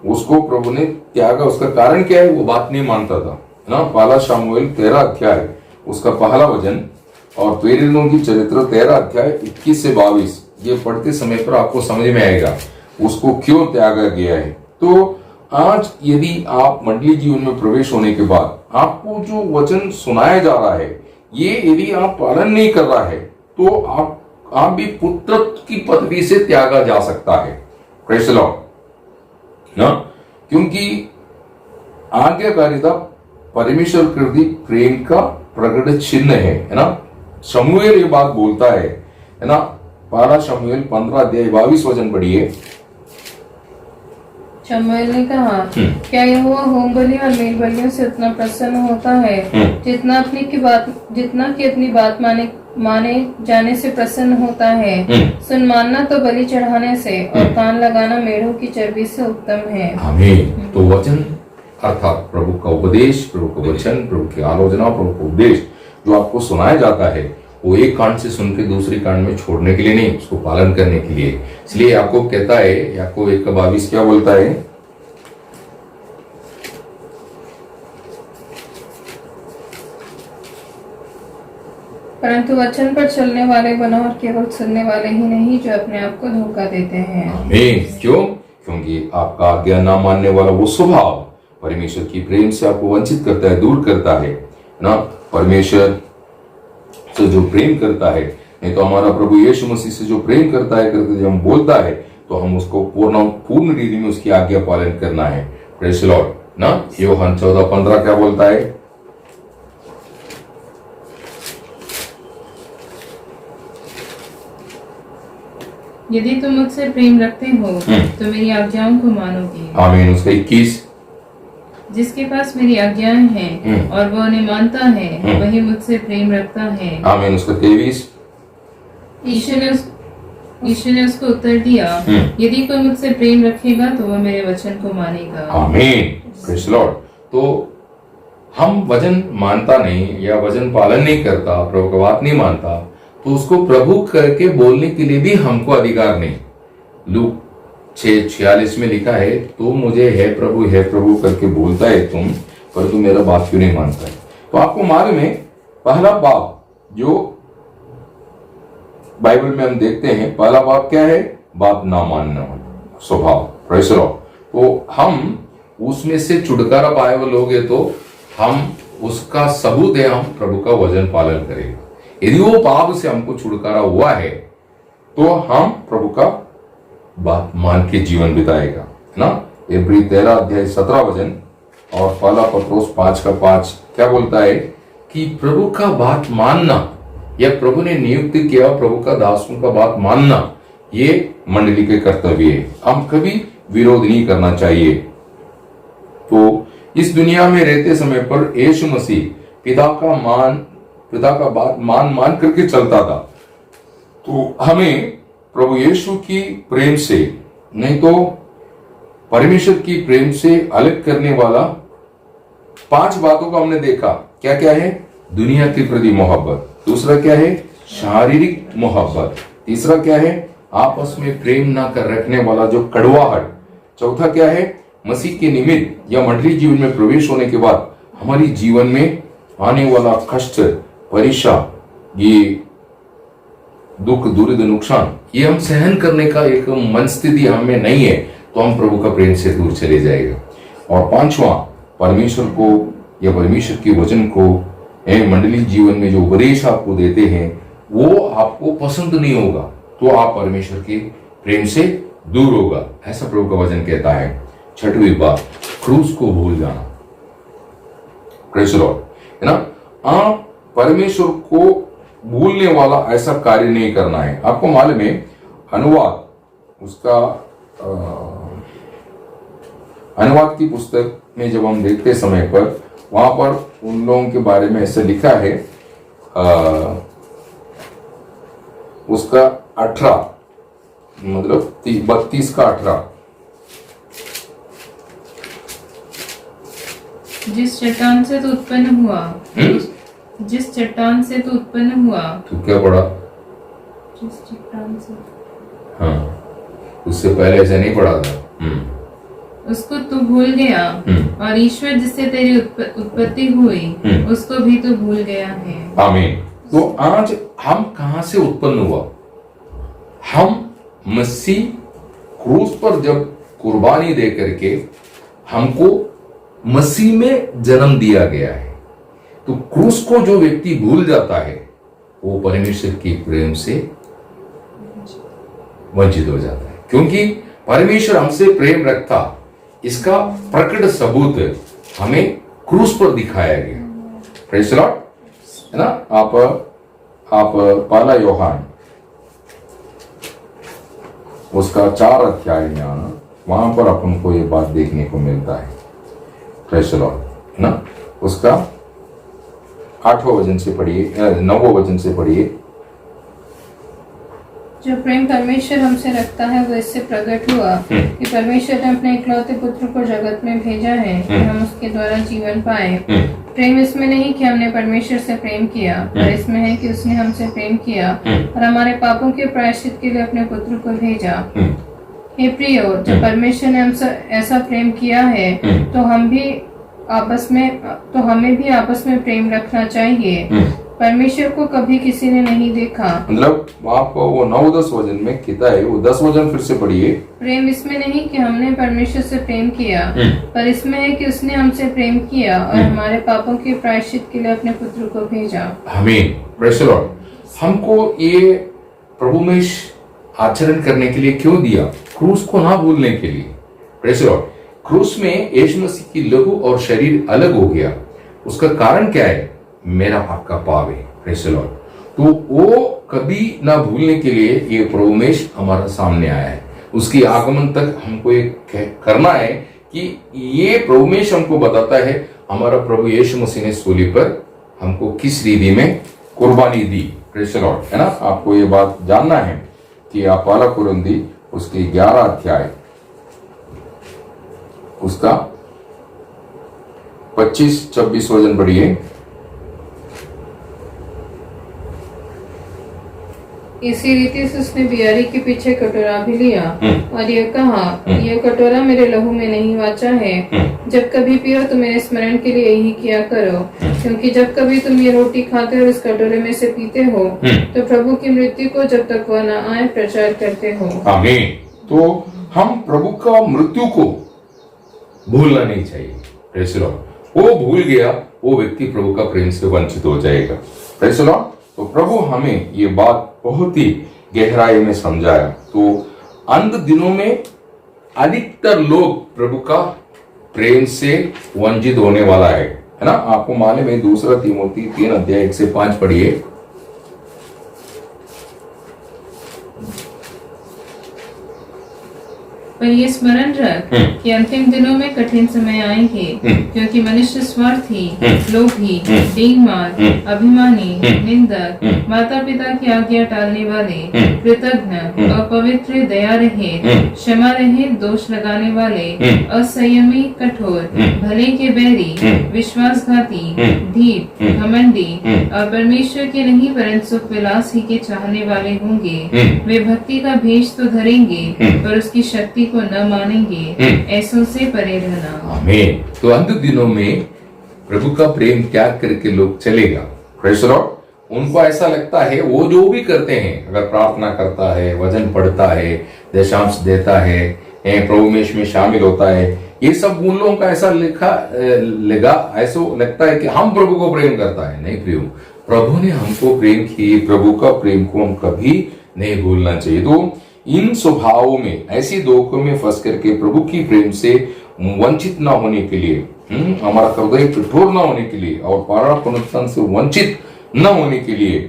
उसको प्रभु ने त्यागा। उसका कारण क्या है? वो बात नहीं मानता था, है ना। पहला शमूएल 13 उसका पहला वचन और प्रेरितों की चरित्र 13:21-22 ये पढ़ते समय पर आपको समझ में आएगा उसको क्यों त्यागा गया है। तो आज यदि आप मंडली जीवन में प्रवेश होने के बाद आपको जो वचन सुनाया जा रहा है, ये यदि आप पालन नहीं कर रहा है तो आप भी पुत्र की पदवी से त्यागा जा सकता है। प्रेज़ द लॉर्ड ना, क्योंकि आज्ञाकारिता परमेश्वर कृति प्रेम का प्रकट चिन्ह है ना। शमूएल ये बात बोलता है ना। पहला शमूएल 15:22 पढ़िए। शमूएल ने कहा, क्या यहोवा होम बलि और मेल बलियों से उतना प्रसन्न होता है जितना कि अपनी बात माने जाने से प्रसन्न होता है। सुन मानना तो बलि चढ़ाने से और कान लगाना मेढ़ों की चर्बी से उत्तम है। आमीन। तो वचन अर्थात प्रभु का उपदेश, प्रभु का वचन, प्रभु की आलोचना, प्रभु का उपदेश जो आपको सुनाया जाता है, वो एक कान से सुन के दूसरी कान में छोड़ने के लिए नहीं, उसको पालन करने के लिए। इसलिए याकूब कहता है, याकूब 1:22 क्या बोलता है? परंतु वचन पर चलने वाले बनो और केवल सुनने वाले ही नहीं जो अपने आप को धोखा देते हैं। आमीन। क्यों? क्योंकि आपका आज्ञा ना मानने वाला वो स्वभाव परमेश्वर की प्रेम से आपको वंचित करता है, दूर करता है ना। परमेश्वर से जो प्रेम करता है, नहीं तो हमारा प्रभु यीशु मसीह से जो प्रेम करता है, करते जब हम बोलता है तो हम उसको पूर्ण रीति में उसकी आज्ञा पालन करना है। प्रेज़ द लॉर्ड ना। यूहन्ना 14:15 क्या बोलता है? यदि तुम मुझसे प्रेम रखते हो तो मेरी आज्ञाओं को मानोगे। आमीन। उसका 21, जिसके पास मेरी आज्ञाएं हैं और वो उन्हें मानता है वही मुझसे प्रेम रखता है। आमीन। उसका 23, यीशु ने उसको उत्तर दिया, यदि कोई मुझसे प्रेम रखेगा तो वह मेरे वचन को मानेगा। आमीन। Praise the Lord. तो हम वचन मानता नहीं या वचन पालन नहीं करता, प्रभु का बात नहीं मानता, तो उसको प्रभु करके बोलने के लिए भी हमको अधिकार नहीं। लूक 6:46 में लिखा है, तू मुझे है प्रभु करके बोलता है तुम, पर तू मेरा बात क्यों नहीं मानता है। तो आपको मालूम है, पहला बाप जो बाइबल में हम देखते हैं, पहला बाप क्या है? बात ना मानना स्वभाव। Praise the Lord. तो हम उसमें से छुटकारा पाए हुए लोग हैं, तो हम उसका सबूत है, हम प्रभु का वचन पालन करेंगे। यदि वो पाप से हमको छुटकारा हुआ है तो हम प्रभु का बात मान के जीवन बिताएगा, है ना। इब्री 13:17 और पहला पत्रोस 5:5 क्या बोलता है कि प्रभु का बात मानना, या प्रभु ने नियुक्त किया प्रभु का दासों का बात मानना, ये मंडली के कर्तव्य है। हम कभी विरोध नहीं करना चाहिए। तो इस दुनिया में रहते समय पर यीशु मसीह पिता का बात मान करके चलता था। तो हमें प्रभु यीशु की प्रेम से, नहीं तो परमेश्वर की प्रेम से अलग करने वाला 5 बातों को हमने देखा। क्या क्या है? दुनिया के प्रति मोहब्बत। दूसरा क्या है? शारीरिक मोहब्बत। तीसरा क्या है? आपस में प्रेम ना कर रखने वाला जो कड़वाहट। चौथा क्या है? मसीह के निमित्त या मंडली जीवन में प्रवेश होने के बाद हमारी जीवन में आने वाला कष्ट, परेशान, ये दुख, दुर्द, नुकसान, ये हम सहन करने का एक मन स्थिति हमें नहीं है, तो हम प्रभु का प्रेम से दूर चले जाएगा। और 5वां, परमेश्वर को या परमेश्वर के वचन को मंडली जीवन में जो उपदेश आपको देते हैं वो आपको पसंद नहीं होगा, तो आप परमेश्वर के प्रेम से दूर होगा, ऐसा प्रभु का वचन कहता है। 6वीं बात, क्रूस को भूल जाना। प्रेज़ द लॉर्ड, है ना। आप परमेश्वर को भूलने वाला ऐसा कार्य नहीं करना है। आपको मालूम है, अनुवाद, उसका अनुवाद की पुस्तक में जब हम देखते समय पर वहां पर उन लोगों के बारे में ऐसे लिखा है, उसका 18 मतलब 32 का 18, जिस चट्टान से तो उत्पन्न हुआ, जिस चट्टान से तो उत्पन्न हुआ। तो क्या पढ़ा? जिस चट्टान से, हाँ, उससे पहले ऐसे नहीं पढ़ा था। उसको तू भूल गया, और ईश्वर जिससे तेरी उत्पत्ति हुई उसको भी तू भूल गया है। आमीन। तो आज हम कहां से उत्पन्न हुआ? हम मसीह क्रूस पर जब कुर्बानी दे करके हमको मसीह में जन्म दिया गया है। तो क्रूस को जो व्यक्ति भूल जाता है वो परमेश्वर की प्रेम से वंचित हो जाता है, क्योंकि परमेश्वर हमसे प्रेम रखता, इसका प्रकट सबूत हमें क्रूस पर दिखाया गया। प्रेज़ द लॉर्ड, है ना। आप पहला यूहन्ना उसका 4 अध्याय में आना, वहां पर अपन को ये बात देखने को मिलता है। प्रेज़ द लॉर्ड, है ना। उसका 8वां वचन से पढ़िए, 9वां वचन से पढ़िए। जो प्रेम परमेश्वर हमसे रखता है वो इससे प्रकट हुआ कि परमेश्वर ने अपने इकलौते पुत्र को जगत में भेजा है कि हम उसके द्वारा जीवन पाए। प्रेम इसमें नहीं कि हमने परमेश्वर से प्रेम किया, पर इसमें है कि उसने हमसे प्रेम किया और हमारे पापों के प्रायश्चित के लिए अपने पुत्र को भेजा। हे प्रियो, जब परमेश्वर ने हमसे ऐसा प्रेम किया है तो हमें भी आपस में प्रेम रखना चाहिए। परमेश्वर को कभी किसी ने नहीं देखा। मतलब आपको वो 9-10 वचन में कहता है, वो 10 वचन फिर से पढ़िए। प्रेम इसमें नहीं कि हमने परमेश्वर से प्रेम किया, पर इसमें है कि उसने हमसे प्रेम किया और हमारे पापों के प्रायश्चित के लिए अपने पुत्र को भेजा। आमीन, प्रेज़ द लॉर्ड। हमको ये प्रभु में आचरण करने के लिए क्यों दिया? क्रूस को ना भूलने के लिए। Praise the Lord. क्रूस में यीशु मसीह की लहू और शरीर अलग हो गया। उसका कारण क्या है? मेरा आपका पाप है। Praise the Lord. तो वो कभी ना भूलने के लिए ये प्रभुमेश हमारा सामने आया है। उसकी आगमन तक हमको ये करना है कि ये प्रभुमेश हमको बताता है हमारा प्रभु यीशु मसीह ने सूली पर हमको किस रीति में कुर्बानी दी। प्रेज़ द लॉर्ड, है ना। आपको ये बात जानना है कि आप पहला कुरिन्थी उसके 11 अध्याय उसका 25-26 वचन पढ़िए। इसी रीति से उसने बियारी के पीछे कटोरा भी लिया और यह कहा, यह कटोरा मेरे लहू में नहीं वाचा है। जब कभी पियो तो मेरे स्मरण के लिए यही किया करो, क्योंकि जब कभी तुम ये रोटी खाते और इस कटोरे में से पीते हो तो प्रभु की मृत्यु को जब तक वह न आए प्रचार करते हो। आमीन। तो हम प्रभु का मृत्यु को भूलना नहीं चाहिए। Praise the Lord. वो भूल गया, वो व्यक्ति प्रभु का प्रेम से वंचित हो जाएगा। Praise the Lord. तो प्रभु हमें ये बात बहुत ही गहराई में समझाया। तो अंत दिनों में अधिकतर लोग प्रभु का प्रेम से वंचित होने वाला है ना। आपको मालूम है, 2 तीमुथी 3 अध्याय 1 से 5 पढ़िए। पर ये स्मरण रख कि अंतिम दिनों में कठिन समय आएंगे, क्योंकि मनुष्य स्वार्थी, लोभी, बेईमान, अभिमानी, निंदक, माता पिता की आज्ञा टालने वाले, कृतज्ञ, अपवित्र, दया रहित, क्षमा रहित, दोष लगाने वाले, असंयमी, कठोर, भले के बैरी, विश्वासघाती, ढीठ, घमंडी और परमेश्वर के नहीं परंतु सुख विलास ही के चाहने वाले होंगे। वे भक्ति का भेष तो धरेंगे पर उसकी शक्ति को न मानेंगे। ऐसों से परे रहना। आमीन। तो अंत दिनों में प्रभु का प्रेम त्याग करके लोग चलेगा। Praise the Lord. उनको ऐसा लगता है वो जो भी करते हैं, अगर प्रार्थना करता है, वचन पढ़ता है, दशांश देता है, प्रभुमेश में शामिल होता है, ये सब उन लोगों का ऐसा ऐसा लगता है कि हम प्रभु को प्रेम करता है। नहीं प्रियो, प्रभु ने हमको प्रेम की, प्रभु का प्रेम को हम कभी नहीं भूलना चाहिए। तो इन स्वभावों में, ऐसी धोखों में फंस करके प्रभु की प्रेम से वंचित ना होने के लिए, हमारा हृदय कठोर ना होने के लिए और पारा पुनरुत्थान से वंचित न होने के लिए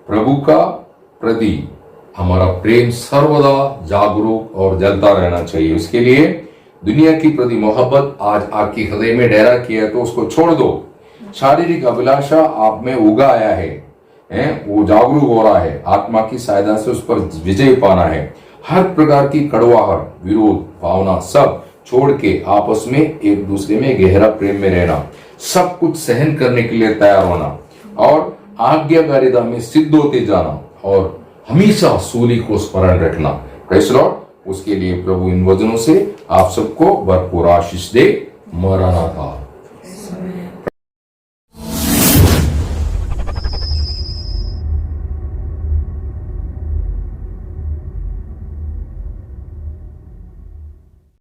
प्रभु का प्रति हमारा प्रेम सर्वदा जागरूक और जलता रहना चाहिए। उसके लिए दुनिया की प्रति मोहब्बत आज आपके हृदय में डेरा किया है तो उसको छोड़ दो। शारीरिक अभिलाषा आप में उगा आया है, वो जागरूक हो रहा है, आत्मा की सहायता से उस पर विजय पाना है। हर प्रकार की कड़वाहट, विरोध भावना सब छोड़ के आपस में एक दूसरे में गहरा प्रेम में रहना, सब कुछ सहन करने के लिए तैयार होना और आज्ञाकारिता में सिद्ध होते जाना और हमेशा सूली को स्मरण रखना। Praise the Lord. उसके लिए प्रभु इन वचनों से आप सबको भरपूर आशीष दे। मरानाथा।